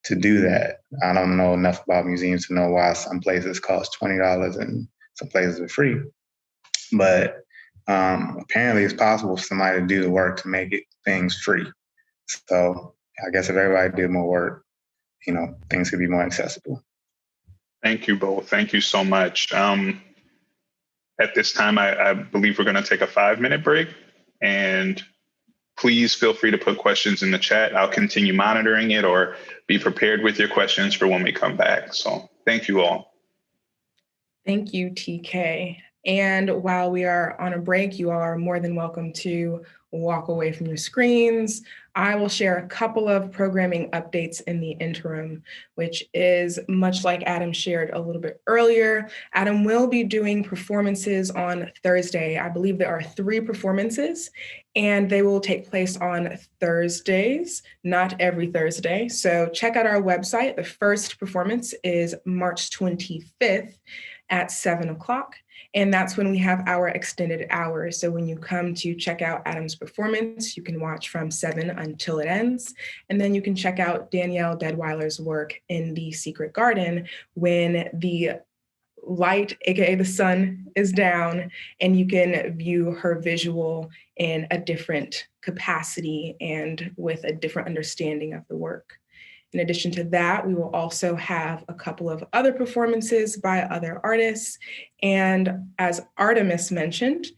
to do that. I don't know enough about museums to know why some places cost $20 and some places are free. But apparently it's possible for somebody to do the work to make things free. So I guess if everybody did more work, things could be more accessible. Thank you both. Thank you so much. At this time, I believe we're going to take a 5-minute break. And please feel free to put questions in the chat. I'll continue monitoring it or be prepared with your questions for when we come back. So thank you all. Thank you, TK. And while we are on a break, you are more than welcome to walk away from your screens. I will share a couple of programming updates in the interim, which is much like Adam shared a little bit earlier. Adam will be doing performances on Thursday. I believe there are 3 performances, and they will take place on Thursdays, not every Thursday. So check out our website. The first performance is March 25th at 7 o'clock. And that's when we have our extended hours. So when you come to check out Adam's performance, you can watch from 7 until it ends. And then you can check out Danielle Deadweiler's work in the Secret Garden when the light, AKA the sun, is down, and you can view her visual in a different capacity and with a different understanding of the work. In addition to that, we will also have a couple of other performances by other artists. And as Artemis mentioned,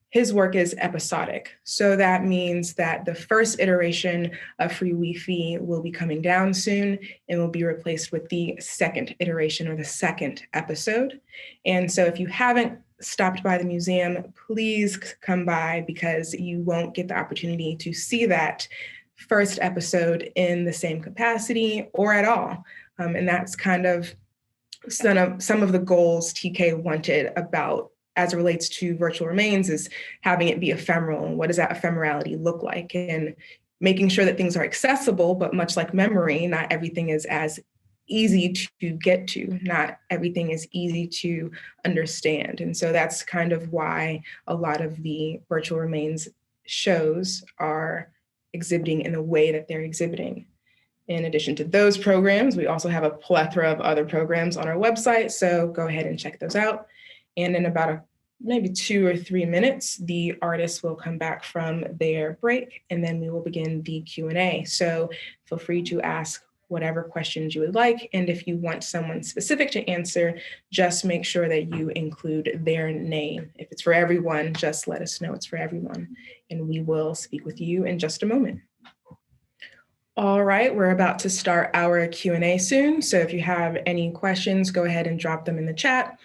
his work is episodic. So that means that the first iteration of free Wi-Fi will be coming down soon and will be replaced with the second iteration or the second episode. And so if you haven't stopped by the museum, please come by because you won't get the opportunity to see that first episode in the same capacity or at all. And that's kind of some of the goals TK wanted about as it relates to virtual remains is having it be ephemeral. And what does that ephemerality look like? And making sure that things are accessible, but much like memory, not everything is as easy to get to. Not everything is easy to understand. And so that's kind of why a lot of the virtual remains shows are exhibiting in the way that they're exhibiting. In addition to those programs, we also have a plethora of other programs on our website, so go ahead and check those out. And in about maybe 2 or 3 minutes, the artists will come back from their break, and then we will begin the Q&A. So feel free to ask whatever questions you would like, and if you want someone specific to answer, just make sure that you include their name. If it's for everyone, just let us know it's for everyone, and we will speak with you in just a moment. All right, we're about to start our Q&A soon, so if you have any questions, go ahead and drop them in the chat,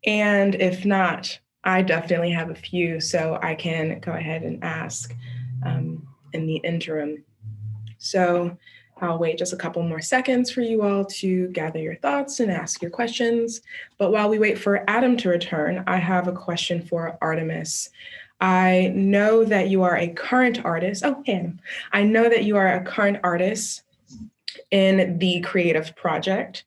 and if not, I definitely have a few, so I can go ahead and ask in the interim. So I'll wait just a couple more seconds for you all to gather your thoughts and ask your questions. But while we wait for Adam to return, I have a question for Artemis. I know that you are a current artist. Oh, hey, Adam. I know that you are a current artist in the creative project.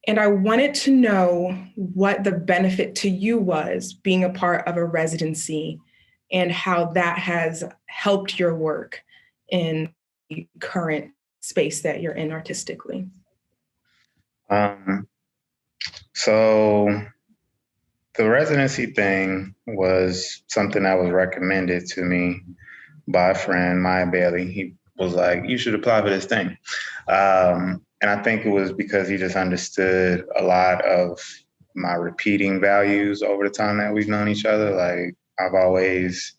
And I wanted to know what the benefit to you was being a part of a residency and how that has helped your work in the current space that you're in artistically. So the residency thing was something that was recommended to me by a friend, Maya Bailey. He was like, you should apply for this thing. And I think it was because he just understood a lot of my repeating values over the time that we've known each other. Like I've always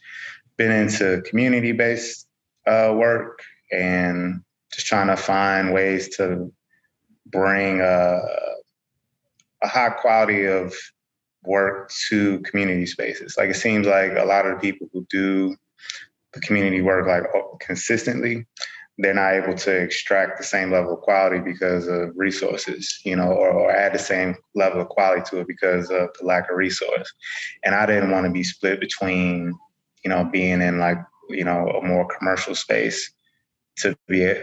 been into community-based work and just trying to find ways to bring a high quality of work to community spaces. Like it seems like a lot of the people who do the community work like consistently, they're not able to extract the same level of quality because of resources, or add the same level of quality to it because of the lack of resource. And I didn't want to be split between, being in like, a more commercial space to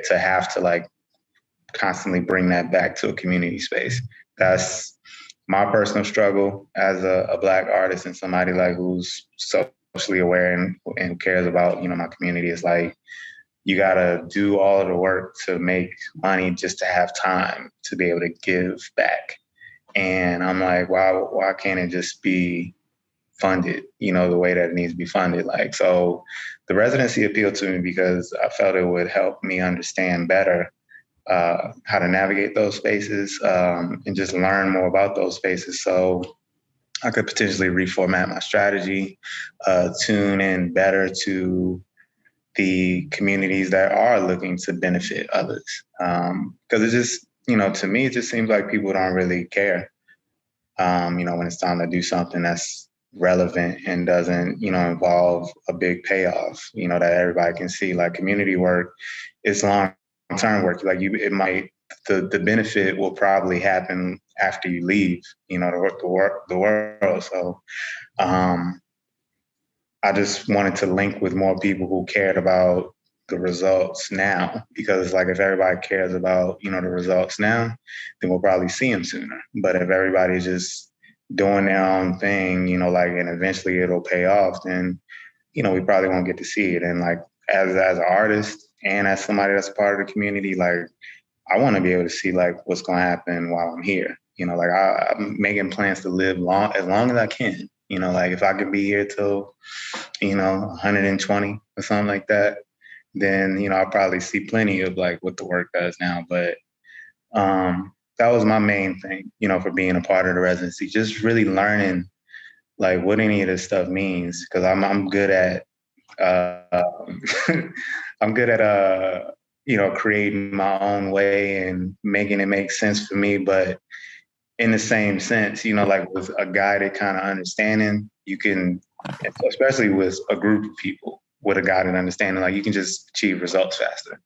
have to like constantly bring that back to a community space. That's my personal struggle as a Black artist and somebody like who's socially aware and cares about, my community. Is like, you got to do all of the work to make money just to have time to be able to give back. And I'm like, why can't it just be funded, the way that it needs to be funded? Like, so the residency appealed to me because I felt it would help me understand better how to navigate those spaces and just learn more about those spaces. So I could potentially reformat my strategy, tune in better to the communities that are looking to benefit others. Because it just, to me, it just seems like people don't really care, when it's time to do something that's relevant and doesn't, involve a big payoff, that everybody can see. Like community work is long-term work. Like the benefit will probably happen after you leave, the world. So I just wanted to link with more people who cared about the results now, because like if everybody cares about, the results now, then we'll probably see them sooner. But if everybody's just doing their own thing, and eventually it'll pay off, then, we probably won't get to see it. And like, as an artist and as somebody that's a part of the community, like I want to be able to see like what's going to happen while I'm here. Like I'm making plans to live as long as I can. Like if I could be here till, 120 or something like that, then, I'll probably see plenty of like what the work does now. But that was my main thing, for being a part of the residency, just really learning like what any of this stuff means. Cause I'm good at, creating my own way and making it make sense for me. But in the same sense, like with a guided kind of understanding, you can, especially with a group of people with a guided understanding, like you can just achieve results faster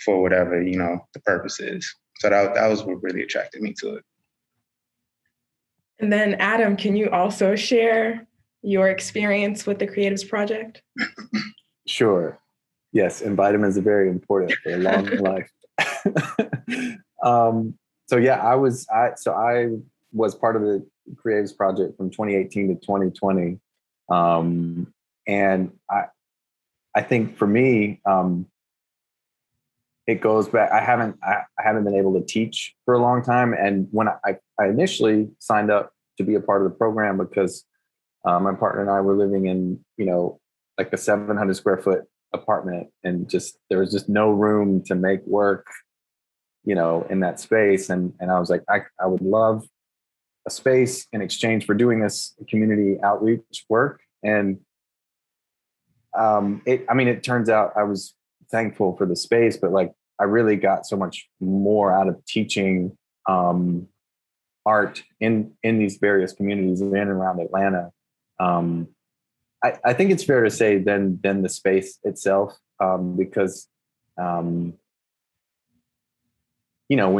for whatever, the purpose is. So that was what really attracted me to it. And then Adam, can you also share your experience with the Creatives Project? Sure. Yes, and vitamins are very important for a long life. So yeah, I was part of the Creatives Project from 2018 to 2020. And I think for me, it goes back. I haven't been able to teach for a long time. And when I initially signed up to be a part of the program, because my partner and I were living in, like a 700 square foot apartment, and there was just no room to make work, in that space. And I was like, I would love a space in exchange for doing this community outreach work. And it turns out I was thankful for the space, but like I really got so much more out of teaching art in these various communities in and around Atlanta. I think it's fair to say than the space itself, because when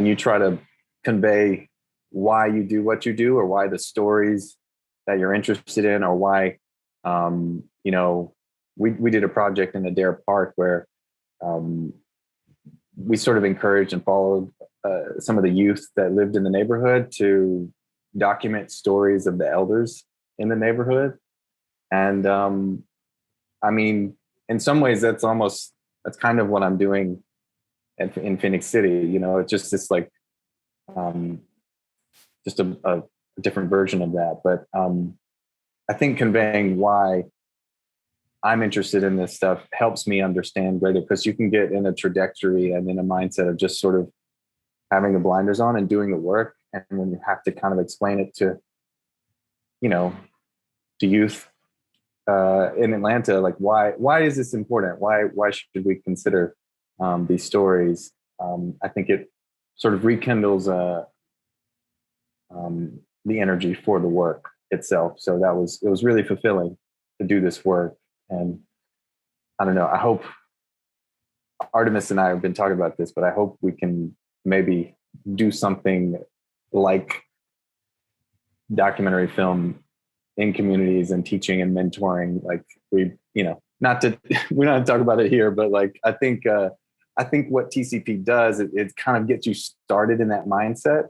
you try to convey why you do what you do, or why the stories that you're interested in, or why we did a project in Adair Park where we sort of encouraged and followed some of the youth that lived in the neighborhood to document stories of the elders in the neighborhood. And in some ways that's kind of what I'm doing in Phenix City. It's just this like just a different version of that. But I think conveying why I'm interested in this stuff helps me understand greater, because you can get in a trajectory and in a mindset of just sort of having the blinders on and doing the work. And when you have to kind of explain it to youth in Atlanta, like why is this important? Why should we consider these stories? I think it sort of rekindles the energy for the work itself. So it was really fulfilling to do this work. And I don't know, I hope Artemis and I have been talking about this, but I hope we can maybe do something like documentary film in communities and teaching and mentoring. Like we don't have to talk about it here, but like, I think what TCP does, it kind of gets you started in that mindset.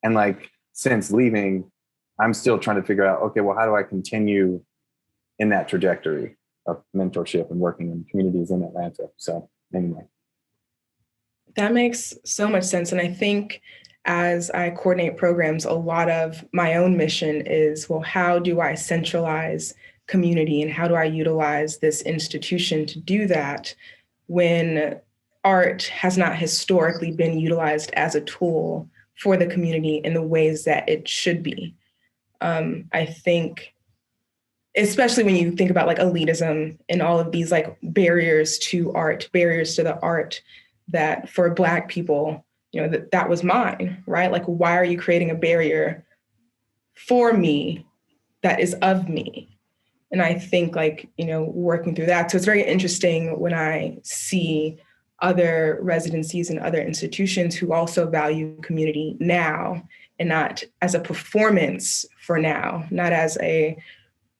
And like, since leaving, I'm still trying to figure out, okay, well, how do I continue in that trajectory of mentorship and working in communities in Atlanta? So anyway. That makes so much sense. And I think as I coordinate programs, a lot of my own mission is, well, how do I centralize community and how do I utilize this institution to do that when art has not historically been utilized as a tool for the community in the ways that it should be? I think especially when you think about like elitism and all of these like barriers to art, barriers to the art that for Black people, you know, that was mine, right? Like, why are you creating a barrier for me that is of me? And I think like, you know, working through that. So it's very interesting when I see other residencies and other institutions who also value community now and not as a performance for now, not as a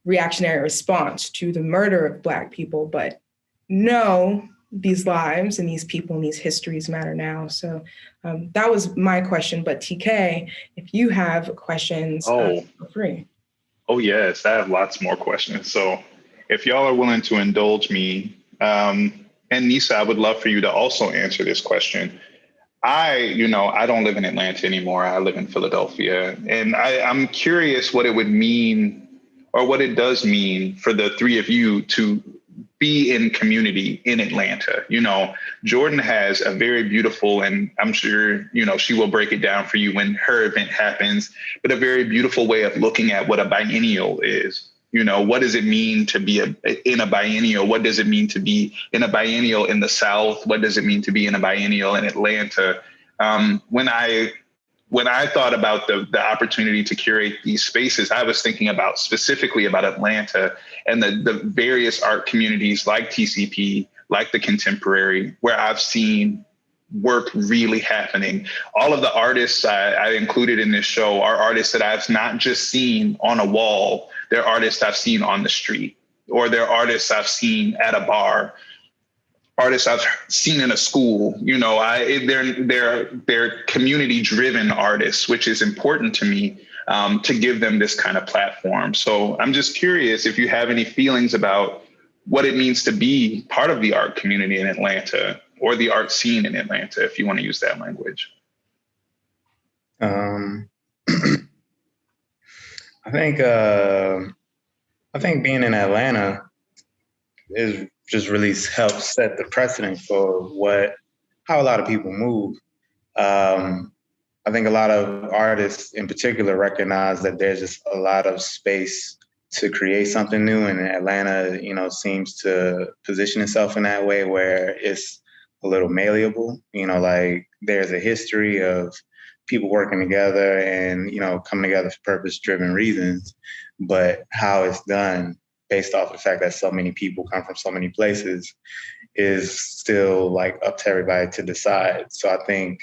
reactionary response to the murder of Black people, but no, these lives and these people and these histories matter now. So that was my question. But TK, if you have questions, feel free. Oh, yes, I have lots more questions. So if y'all are willing to indulge me, and Nisa, I would love for you to also answer this question. I don't live in Atlanta anymore. I live in Philadelphia. And I'm curious what it would mean or what it does mean for the three of you to be in community in Atlanta. You know, Jordan has a very beautiful, and I'm sure, you know, she will break it down for you when her event happens, but a very beautiful way of looking at what a biennial is. You know, what does it mean to be in a biennial? What does it mean to be in a biennial in the South? What does it mean to be in a biennial in Atlanta? When I thought about the opportunity to curate these spaces, I was thinking about specifically about Atlanta and the various art communities like TCP, like the Contemporary, where I've seen work really happening. All of the artists I included in this show are artists that I've not just seen on a wall. They're artists I've seen on the street, or they're artists I've seen at a bar, artists I've seen in a school. You know, they're community-driven artists, which is important to me, to give them this kind of platform. So I'm just curious if you have any feelings about what it means to be part of the art community in Atlanta, or the art scene in Atlanta, if you want to use that language. I think being in Atlanta is just really helps set the precedent for how a lot of people move. I think a lot of artists in particular recognize that there's just a lot of space to create something new, and Atlanta, you know, seems to position itself in that way where it's a little malleable. You know, like there's a history of people working together and, you know, coming together for purpose-driven reasons, but how it's done based off the fact that so many people come from so many places is still like up to everybody to decide. So I think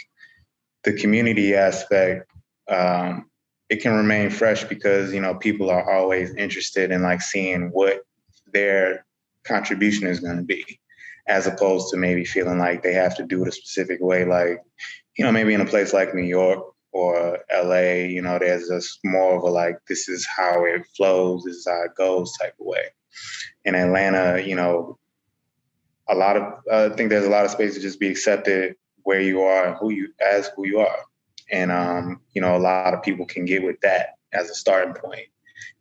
the community aspect, it can remain fresh because, you know, people are always interested in like seeing what their contribution is going to be, as opposed to maybe feeling like they have to do it a specific way. Like, you know, maybe in a place like New York or LA, you know, there's just more of a like, this is how it flows, this is how it goes type of way. In Atlanta, you know, I think there's a lot of space to just be accepted where you are and who you are. And, you know, a lot of people can get with that as a starting point.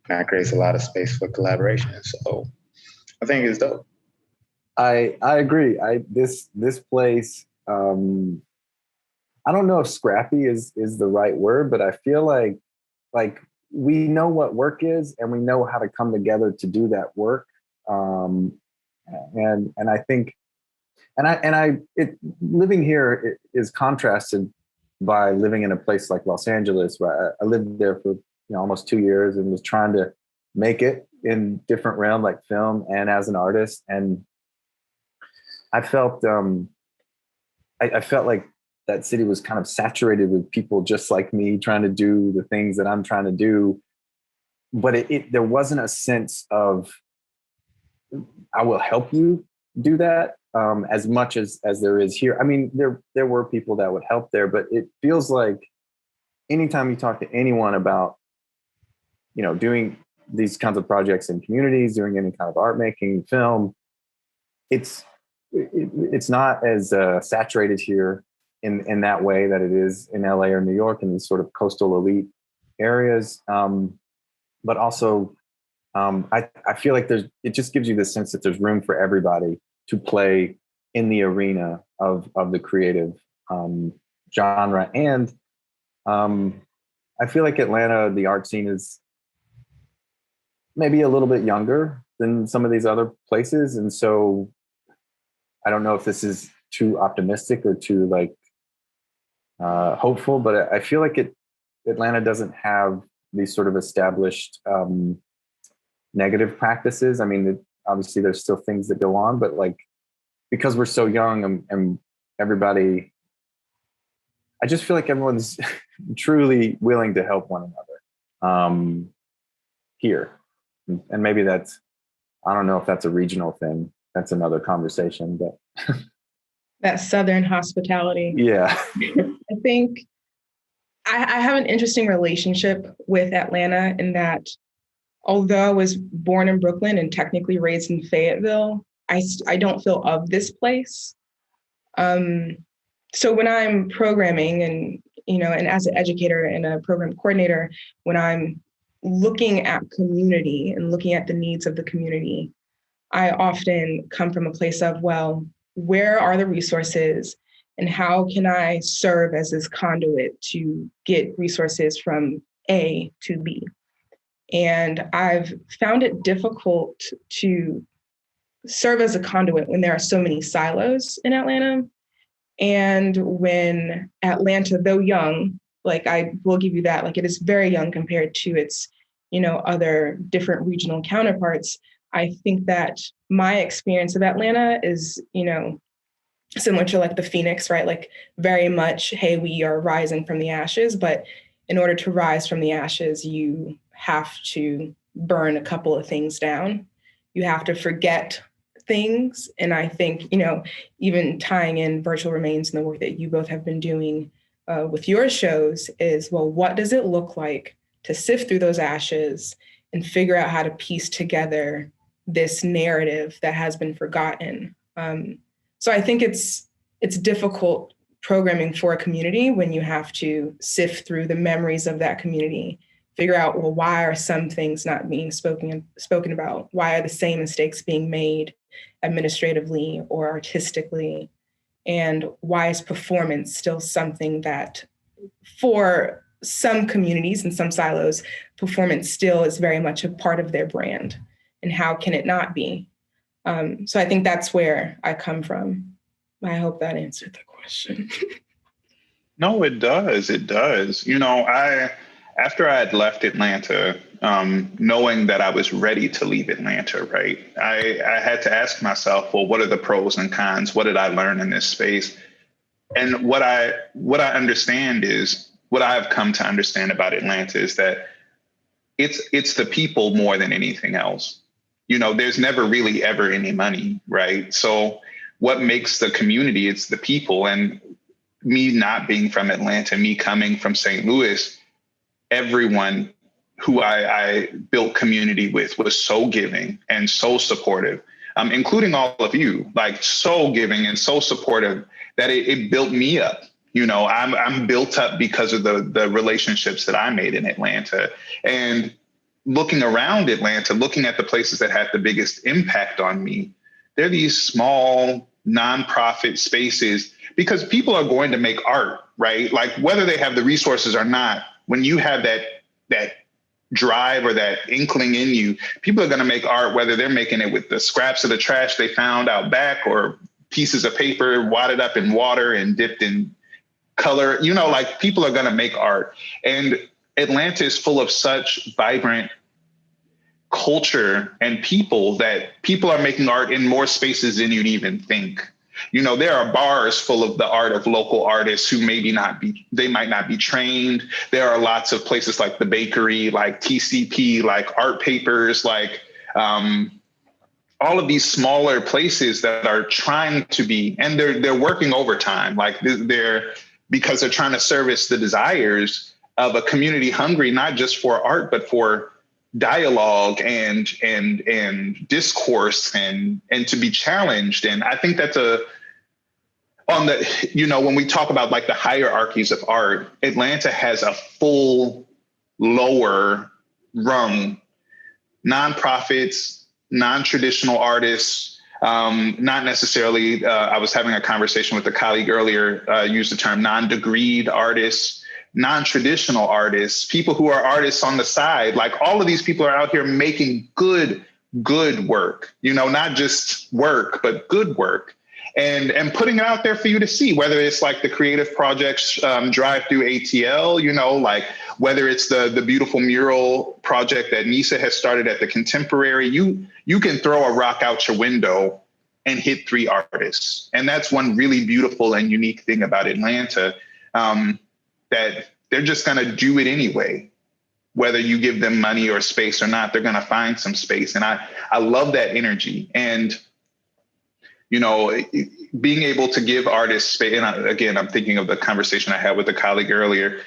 And that creates a lot of space for collaboration. So I think it's dope. I agree. This place, I don't know if scrappy is the right word, but I feel like we know what work is and we know how to come together to do that work. And I think, living here is contrasted by living in a place like Los Angeles, where I lived there for almost 2 years and was trying to make it in different realm like film and as an artist. And I felt I felt like that city was kind of saturated with people just like me trying to do the things that I'm trying to do. But there wasn't a sense of, I will help you do that as much as there is here. I mean, there were people that would help there, but it feels like anytime you talk to anyone about, doing these kinds of projects in communities, doing any kind of art making, film, it's not as saturated here in that way that it is in LA or New York in these sort of coastal elite areas. But also, I feel like it just gives you the sense that there's room for everybody to play in the arena of the creative genre. And I feel like Atlanta, the art scene maybe a little bit younger than some of these other places. And so I don't know if this is too optimistic or too like hopeful, but I feel like Atlanta doesn't have these sort of established negative practices. I mean, obviously there's still things that go on, but like, because we're so young and everybody, I just feel like everyone's truly willing to help one another here. And maybe that's, I don't know if that's a regional thing. That's another conversation, but. That Southern hospitality. Yeah. I think I have an interesting relationship with Atlanta in that although I was born in Brooklyn and technically raised in Fayetteville, I don't feel of this place. So when I'm programming and, and as an educator and a program coordinator, when I'm looking at community and looking at the needs of the community, I often come from a place of, well, where are the resources and how can I serve as this conduit to get resources from A to B? And I've found it difficult to serve as a conduit when there are so many silos in Atlanta. And when Atlanta, though young, like I will give you that, like it is very young compared to its, other different regional counterparts. I think that my experience of Atlanta is, similar to like the Phoenix, right? Like very much, hey, we are rising from the ashes, but in order to rise from the ashes, you have to burn a couple of things down. You have to forget things. And I think, even tying in virtual remains and the work that you both have been doing with your shows is, well, what does it look like to sift through those ashes and figure out how to piece together this narrative that has been forgotten? So I think it's difficult programming for a community when you have to sift through the memories of that community, figure out, well, why are some things not being spoken about? Why are the same mistakes being made administratively or artistically? And why is performance still something that for some communities and some silos, performance still is very much a part of their brand? And how can it not be? So I think that's where I come from. I hope that answered the question. No, it does. It does. After I had left Atlanta, knowing that I was ready to leave Atlanta, right, I had to ask myself, well, what are the pros and cons? What did I learn in this space? And what I understand is, what I've come to understand about Atlanta is that it's the people more than anything else. There's never really ever any money, right? So what makes the community, it's the people. And me not being from Atlanta, me coming from St. Louis, everyone who I built community with was so giving and so supportive, including all of you, like so giving and so supportive that it built me up. I'm built up because of the relationships that I made in Atlanta. And looking around Atlanta, looking at the places that had the biggest impact on me, they're these small nonprofit spaces, because people are going to make art, right? Like whether they have the resources or not, when you have that drive or that inkling in you, people are going to make art, whether they're making it with the scraps of the trash they found out back or pieces of paper wadded up in water and dipped in color. Like people are going to make art. And Atlanta is full of such vibrant culture and people that people are making art in more spaces than you'd even think. There are bars full of the art of local artists who might not be trained. There are lots of places like the bakery, like TCP, like art papers, like all of these smaller places that are trying to be, and they're working overtime, like because they're trying to service the desires of a community hungry, not just for art, but for dialogue and discourse and to be challenged. And I think that's when we talk about like the hierarchies of art, Atlanta has a full lower rung, nonprofits, non-traditional artists, not necessarily, I was having a conversation with a colleague earlier, used the term non-degreed artists, non-traditional artists, people who are artists on the side. Like all of these people are out here making good work, not just work, but good work. And putting it out there for you to see, whether it's like the creative projects drive through ATL, like whether it's the beautiful mural project that Nisa has started at the Contemporary. You can throw a rock out your window and hit 3 artists. And that's one really beautiful and unique thing about Atlanta, that they're just going to do it anyway. Whether you give them money or space or not, they're going to find some space. And I love that energy. And being able to give artists space. And again, I'm thinking of the conversation I had with a colleague earlier.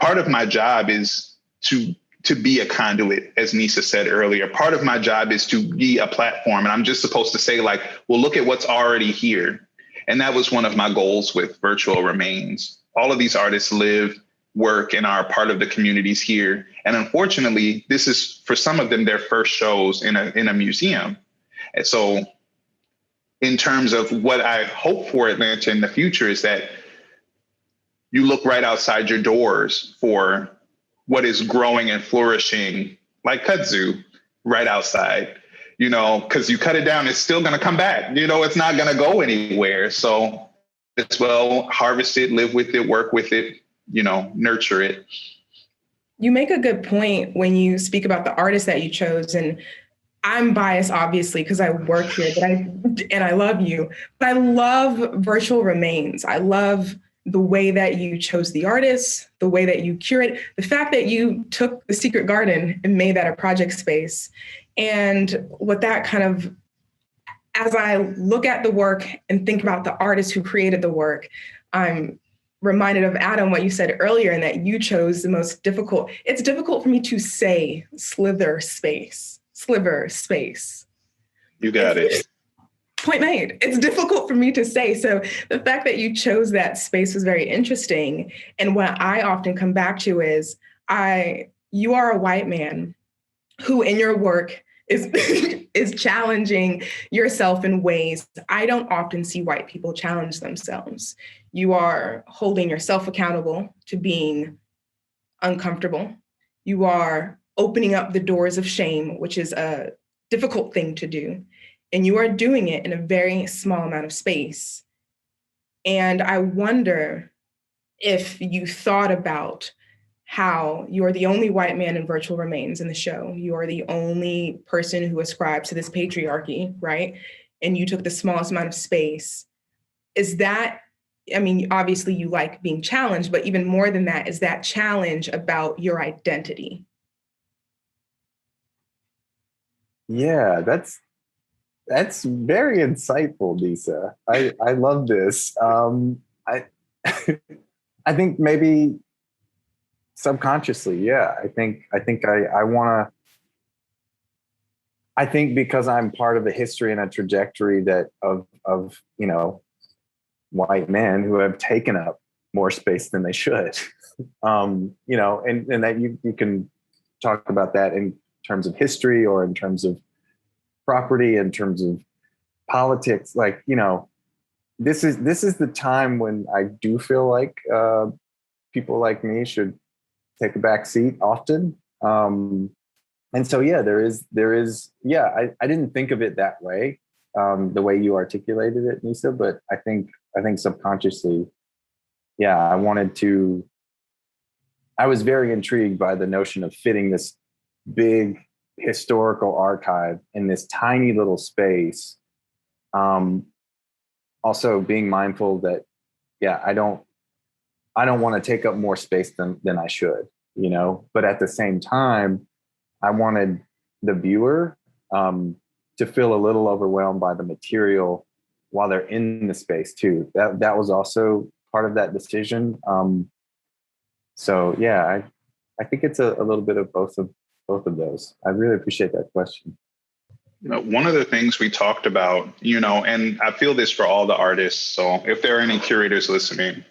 Part of my job is to be a conduit, as Nisa said earlier. Part of my job is to be a platform. And I'm just supposed to say, like, well, look at what's already here. And that was one of my goals with Virtual Remains. All of these artists live, work, and are part of the communities here. And unfortunately, this is, for some of them, their first shows in a museum. And so in terms of what I hope for Atlanta in the future is that you look right outside your doors for what is growing and flourishing, like kudzu, right outside, because you cut it down, it's still going to come back. It's not going to go anywhere. So as well, harvest it, live with it, work with it, nurture it. You make a good point when you speak about the artists that you chose, and I'm biased, obviously, because I work here, and I love you, but I love Virtual Remains. I love the way that you chose the artists, the way that you curate, the fact that you took the Secret Garden and made that a project space. And what that kind of, as I look at the work and think about the artists who created the work, I'm reminded of Adam, what you said earlier, and that you chose the most difficult. It's difficult for me to say Sliver Space. You got it. Point made. It's difficult for me to say. So the fact that you chose that space was very interesting. And what I often come back to is you are a white man who in your work is is challenging yourself in ways I don't often see white people challenge themselves. You are holding yourself accountable to being uncomfortable. You are opening up the doors of shame, which is a difficult thing to do. And you are doing it in a very small amount of space. And I wonder if you thought about how you are the only white man in Virtual Remains in the show. You are the only person who ascribes to this patriarchy, right? And you took the smallest amount of space. Is that, obviously you like being challenged, but even more than that, is that challenge about your identity? Yeah, that's very insightful, Nisa. I love this. I I think maybe subconsciously, yeah. I think I want to. I think because I'm part of a history and a trajectory that of white men who have taken up more space than they should, and that you can talk about that in terms of history or in terms of property, in terms of politics. Like, this is the time when I do feel like people like me should take a back seat often. And so, yeah, there is, yeah, I didn't think of it that way, the way you articulated it, Nisa, but I think subconsciously, yeah, I was very intrigued by the notion of fitting this big historical archive in this tiny little space. Also being mindful that, yeah, I don't want to take up more space than I should, but at the same time, I wanted the viewer to feel a little overwhelmed by the material while they're in the space too. That was also part of that decision. So yeah, I think it's a little bit of both of those. I really appreciate that question. One of the things we talked about, and I feel this for all the artists. So if there are any curators listening,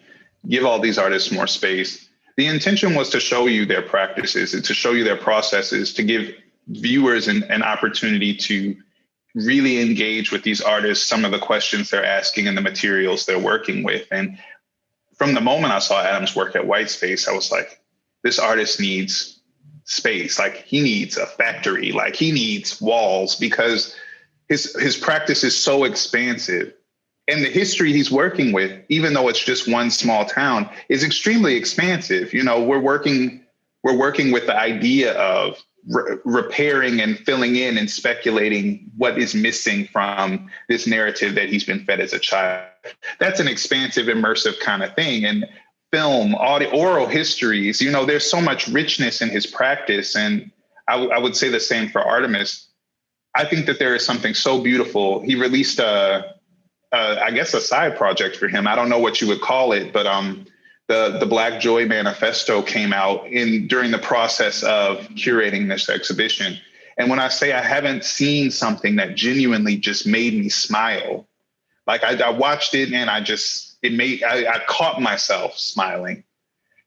give all these artists more space. The intention was to show you their practices and to show you their processes, to give viewers an opportunity to really engage with these artists, some of the questions they're asking and the materials they're working with. And from the moment I saw Adam's work at White Space, I was like, this artist needs space. Like he needs a factory, like he needs walls, because his practice is so expansive. And the history he's working with, even though it's just one small town, is extremely expansive. You know, we're working with the idea of repairing and filling in and speculating what is missing from this narrative that he's been fed as a child. That's an expansive, immersive kind of thing. And film, audio, oral histories, you know, there's so much richness in his practice. And I would say the same for Artemis. I think that there is something so beautiful. He released I guess a side project for him. I don't know what you would call it, but the Black Joy Manifesto came out during the process of curating this exhibition. And when I say I haven't seen something that genuinely just made me smile, like I watched it and I caught myself smiling,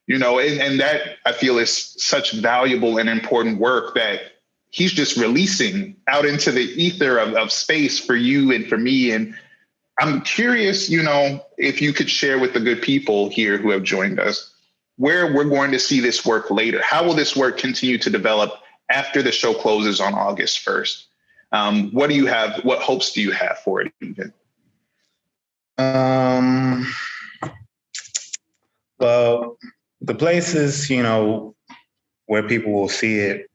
you know, and that I feel is such valuable and important work that he's just releasing out into the ether of space for you and for me. And I'm curious, you know, if you could share with the good people here who have joined us, where we're going to see this work later. How will this work continue to develop after the show closes on August 1st? What do you have? What hopes do you have for it even? Well, the places, you know, where people will see it,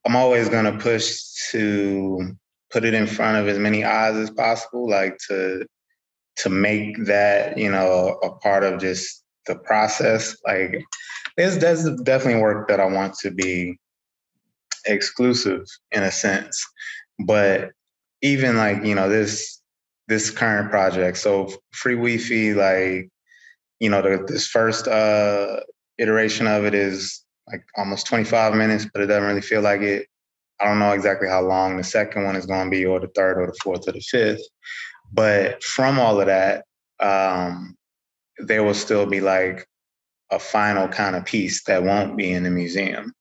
I'm always going to push to put it in front of as many eyes as possible, like to make that, you know, a part of just the process. Like there's definitely work that I want to be exclusive in a sense, but even like, you know, this current project, so free Wi-Fi, like, you know, this first iteration of it is like almost 25 minutes, but it doesn't really feel like it. I don't know exactly how long the second one is going to be, or the third or the fourth or the fifth. But from all of that, there will still be like a final kind of piece that won't be in the museum,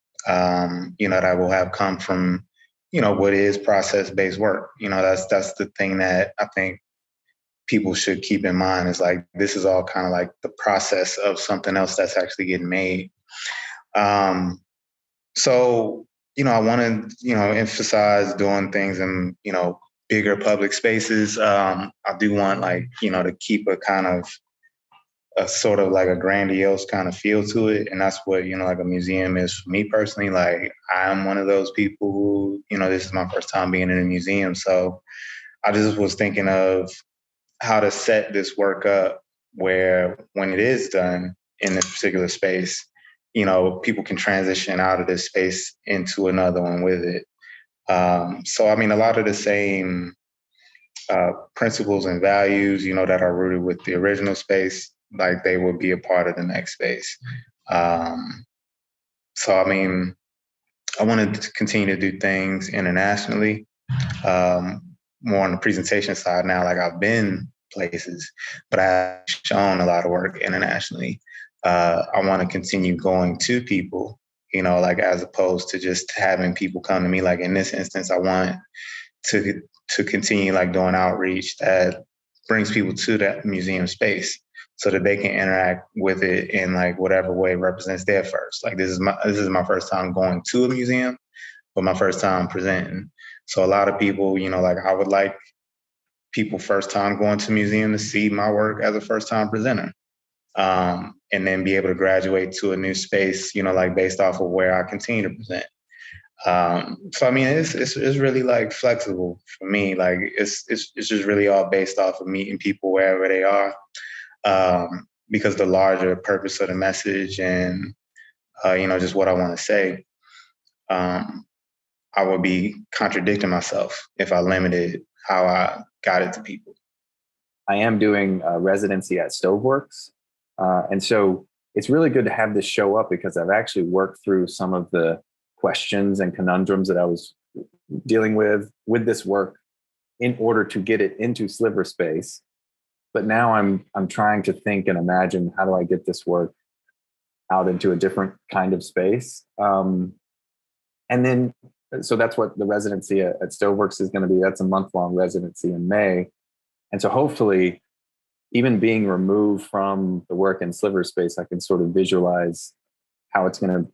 you know, that will have come from, you know, what is process-based work. You know, that's the thing that I think people should keep in mind, is like, this is all kind of like the process of something else that's actually getting made. So, you know, I want to, you know, emphasize doing things in, you know, bigger public spaces. I do want, like, you know, to keep a kind of a sort of like a grandiose kind of feel to it. And that's what, you know, like a museum is for me personally. Like I'm one of those people who, you know, this is my first time being in a museum. So I just was thinking of how to set this work up where when it is done in this particular space, you know, people can transition out of this space into another one with it. So, I mean, a lot of the same principles and values, you know, that are rooted with the original space, like they will be a part of the next space. So, I mean, I wanted to continue to do things internationally, more on the presentation side now. Like I've been places, but I've shown a lot of work internationally. I want to continue going to people, you know, like as opposed to just having people come to me. Like in this instance, I want to continue like doing outreach that brings people to that museum space so that they can interact with it in like whatever way represents their first. Like this is my first time going to a museum, but my first time presenting. So a lot of people, you know, like I would like people first time going to a museum to see my work as a first time presenter. And then be able to graduate to a new space, you know, like based off of where I continue to present. So I mean, it's really like flexible for me. Like it's just really all based off of meeting people wherever they are, because the larger purpose of the message and you know, just what I want to say, I would be contradicting myself if I limited how I got it to people. I am doing a residency at Stoveworks. And so it's really good to have this show up because I've actually worked through some of the questions and conundrums that I was dealing with this work in order to get it into Sliver Space. But now I'm trying to think and imagine, how do I get this work out into a different kind of space? And then, so that's what the residency at Stoveworks is going to be. That's a month-long residency in May. And so hopefully even being removed from the work in Sliver Space, I can sort of visualize how it's going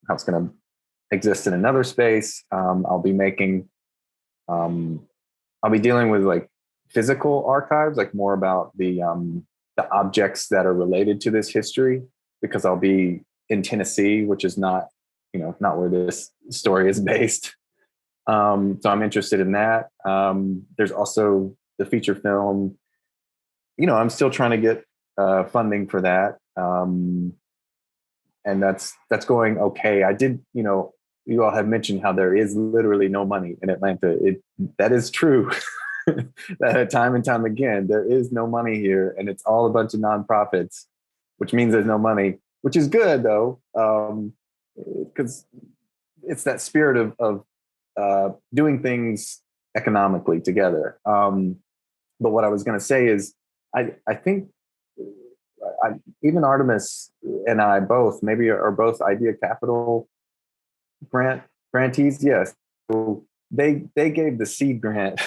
to exist in another space. I'll be dealing with like physical archives, like more about the objects that are related to this history, because I'll be in Tennessee, which is not where this story is based. So I'm interested in that. There's also the feature film. I'm still trying to get funding for that. And that's going okay. I did, you all have mentioned how there is literally no money in Atlanta. That is true. That time and time again, there is no money here, and it's all a bunch of nonprofits, which means there's no money, which is good though, because it's that spirit of doing things economically together. But what I was going to say is, I think even Artemis and I both maybe are both Idea Capital grantees. Yes. So they gave the seed grant.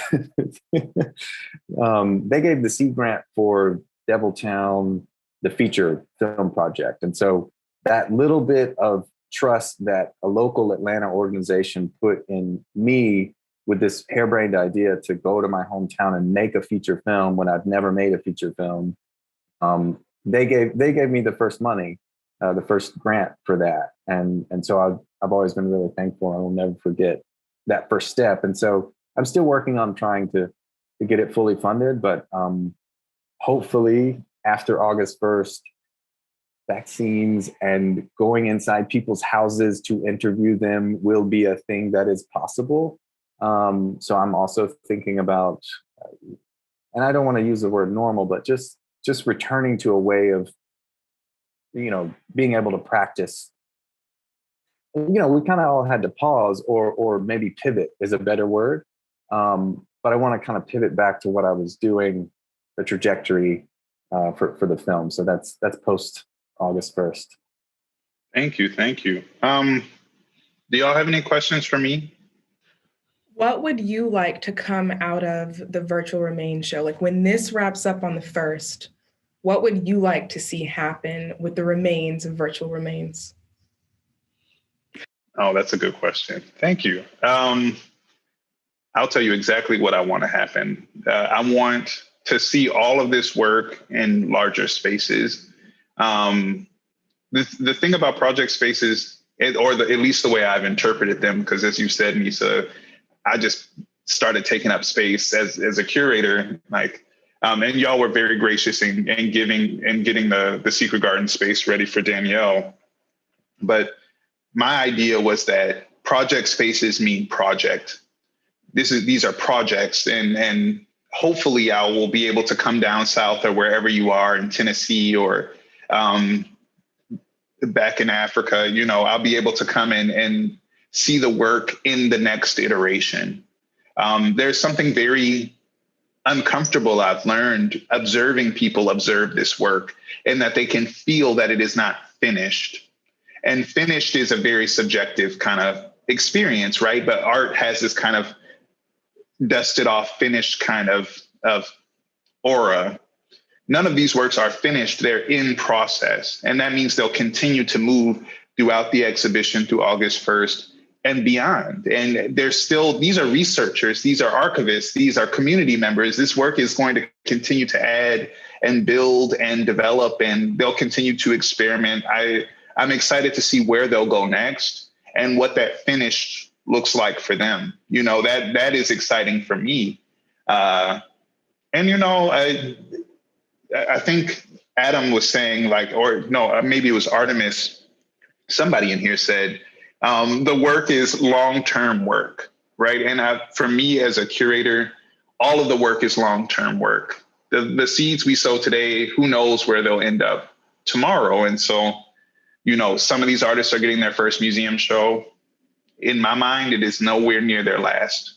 They gave the seed grant for Deviltown, the feature film project. And so that little bit of trust that a local Atlanta organization put in me with this harebrained idea to go to my hometown and make a feature film when I've never made a feature film. They gave me the first money, the first grant for that. And so I've always been really thankful. I will never forget that first step. And so I'm still working on trying to get it fully funded, but hopefully after August 1st, vaccines and going inside people's houses to interview them will be a thing that is possible. So I'm also thinking about, and I don't want to use the word normal, but just returning to a way of, being able to practice. We kind of all had to pause or maybe pivot is a better word. But I want to kind of pivot back to what I was doing, the trajectory for the film. So that's post August 1st. Thank you. Do y'all have any questions for me? What would you like to come out of the Virtual Remains show? Like when this wraps up on the 1st, what would you like to see happen with the remains of Virtual Remains? Oh, that's a good question. Thank you. I'll tell you exactly what I want to happen. I want to see all of this work in larger spaces. The thing about project spaces, at least the way I've interpreted them, because as you said, Nisa, I just started taking up space as a curator, and y'all were very gracious in getting the Secret Garden space ready for Danielle. But my idea was that project spaces mean project. These are projects, and hopefully I will be able to come down south or wherever you are in Tennessee or back in Africa, I'll be able to come in and see the work in the next iteration. There's something very uncomfortable I've learned observing people observe this work, and that they can feel that it is not finished. And finished is a very subjective kind of experience, right? But art has this kind of dusted off, finished kind of aura. None of these works are finished. They're in process. And that means they'll continue to move throughout the exhibition through August 1st and beyond. And these are researchers, these are archivists, these are community members. This work is going to continue to add and build and develop, and they'll continue to experiment. I'm excited to see where they'll go next and what that finished looks like for them. That is exciting for me. I think Adam was saying maybe it was Artemis. Somebody in here said, the work is long-term work, right? And for me as a curator, all of the work is long-term work. The seeds we sow today, who knows where they'll end up tomorrow. And so, some of these artists are getting their first museum show. In my mind, it is nowhere near their last.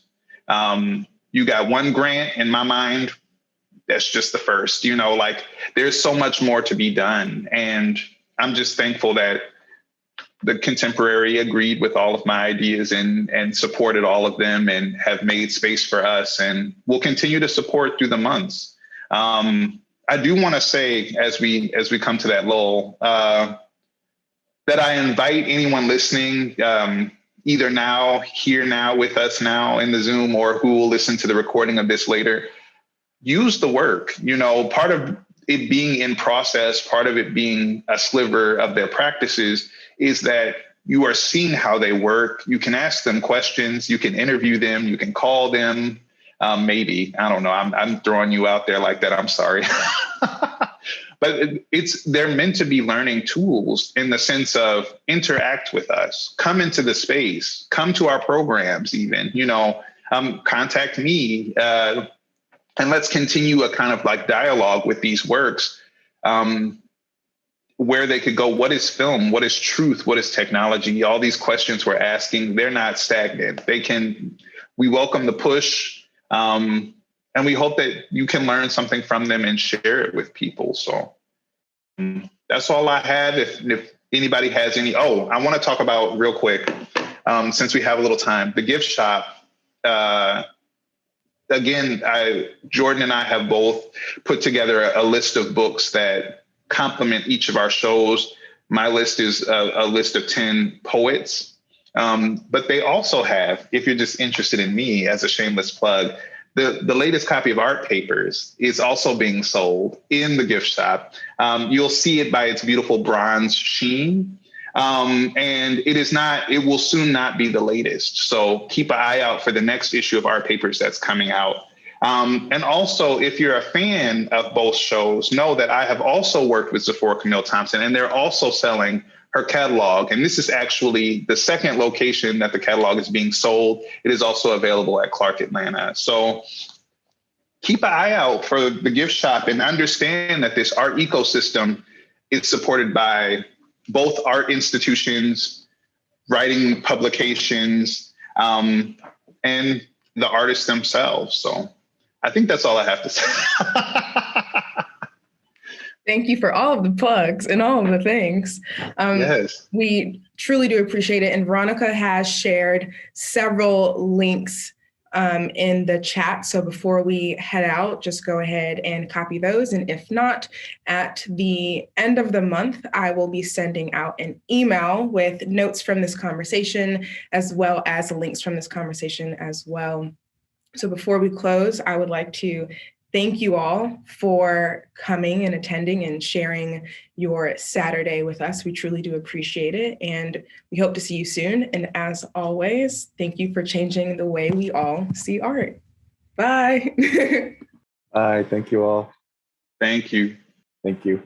You got one grant in my mind. That's just the first, there's so much more to be done. And I'm just thankful that the Contemporary agreed with all of my ideas and supported all of them and have made space for us, and will continue to support through the months. I do want to say, as we come to that lull, that I invite anyone listening, either now, here now with us now in the Zoom, or who will listen to the recording of this later, use the work. Part of it being in process, part of it being a sliver of their practices, is that you are seeing how they work. You can ask them questions, you can interview them, you can call them. Maybe, I don't know, I'm throwing you out there like that, I'm sorry. But they're meant to be learning tools in the sense of interact with us, come into the space, come to our programs even, contact me, and let's continue a kind of like dialogue with these works, where they could go, what is film? What is truth? What is technology? All these questions we're asking, they're not stagnant. We welcome the push. And we hope that you can learn something from them and share it with people. So that's all I have. If anybody has any, I want to talk about real quick, since we have a little time, the gift shop. Again, Jordan and I have both put together a list of books that complement each of our shows. My list is a list of 10 poets. But they also have, if you're just interested in me as a shameless plug, the latest copy of Art Papers is also being sold in the gift shop. You'll see it by its beautiful bronze sheen. And it will soon not be the latest. So keep an eye out for the next issue of Art Papers that's coming out. And also, if you're a fan of both shows, know that I have also worked with Zephora Camille Thompson, and they're also selling her catalog. And this is actually the second location that the catalog is being sold. It is also available at Clark Atlanta. So keep an eye out for the gift shop and understand that this art ecosystem is supported by both art institutions, writing publications, and the artists themselves. So I think that's all I have to say. Thank you for all of the plugs and all of the things. Yes. We truly do appreciate it. And Veronica has shared several links in the chat. So before we head out, just go ahead and copy those. And if not, at the end of the month, I will be sending out an email with notes from this conversation, as well as links from this conversation as well. So before we close, I would like to thank you all for coming and attending and sharing your Saturday with us. We truly do appreciate it, and we hope to see you soon. And as always, thank you for changing the way we all see art. Bye. Bye. Thank you all. Thank you. Thank you.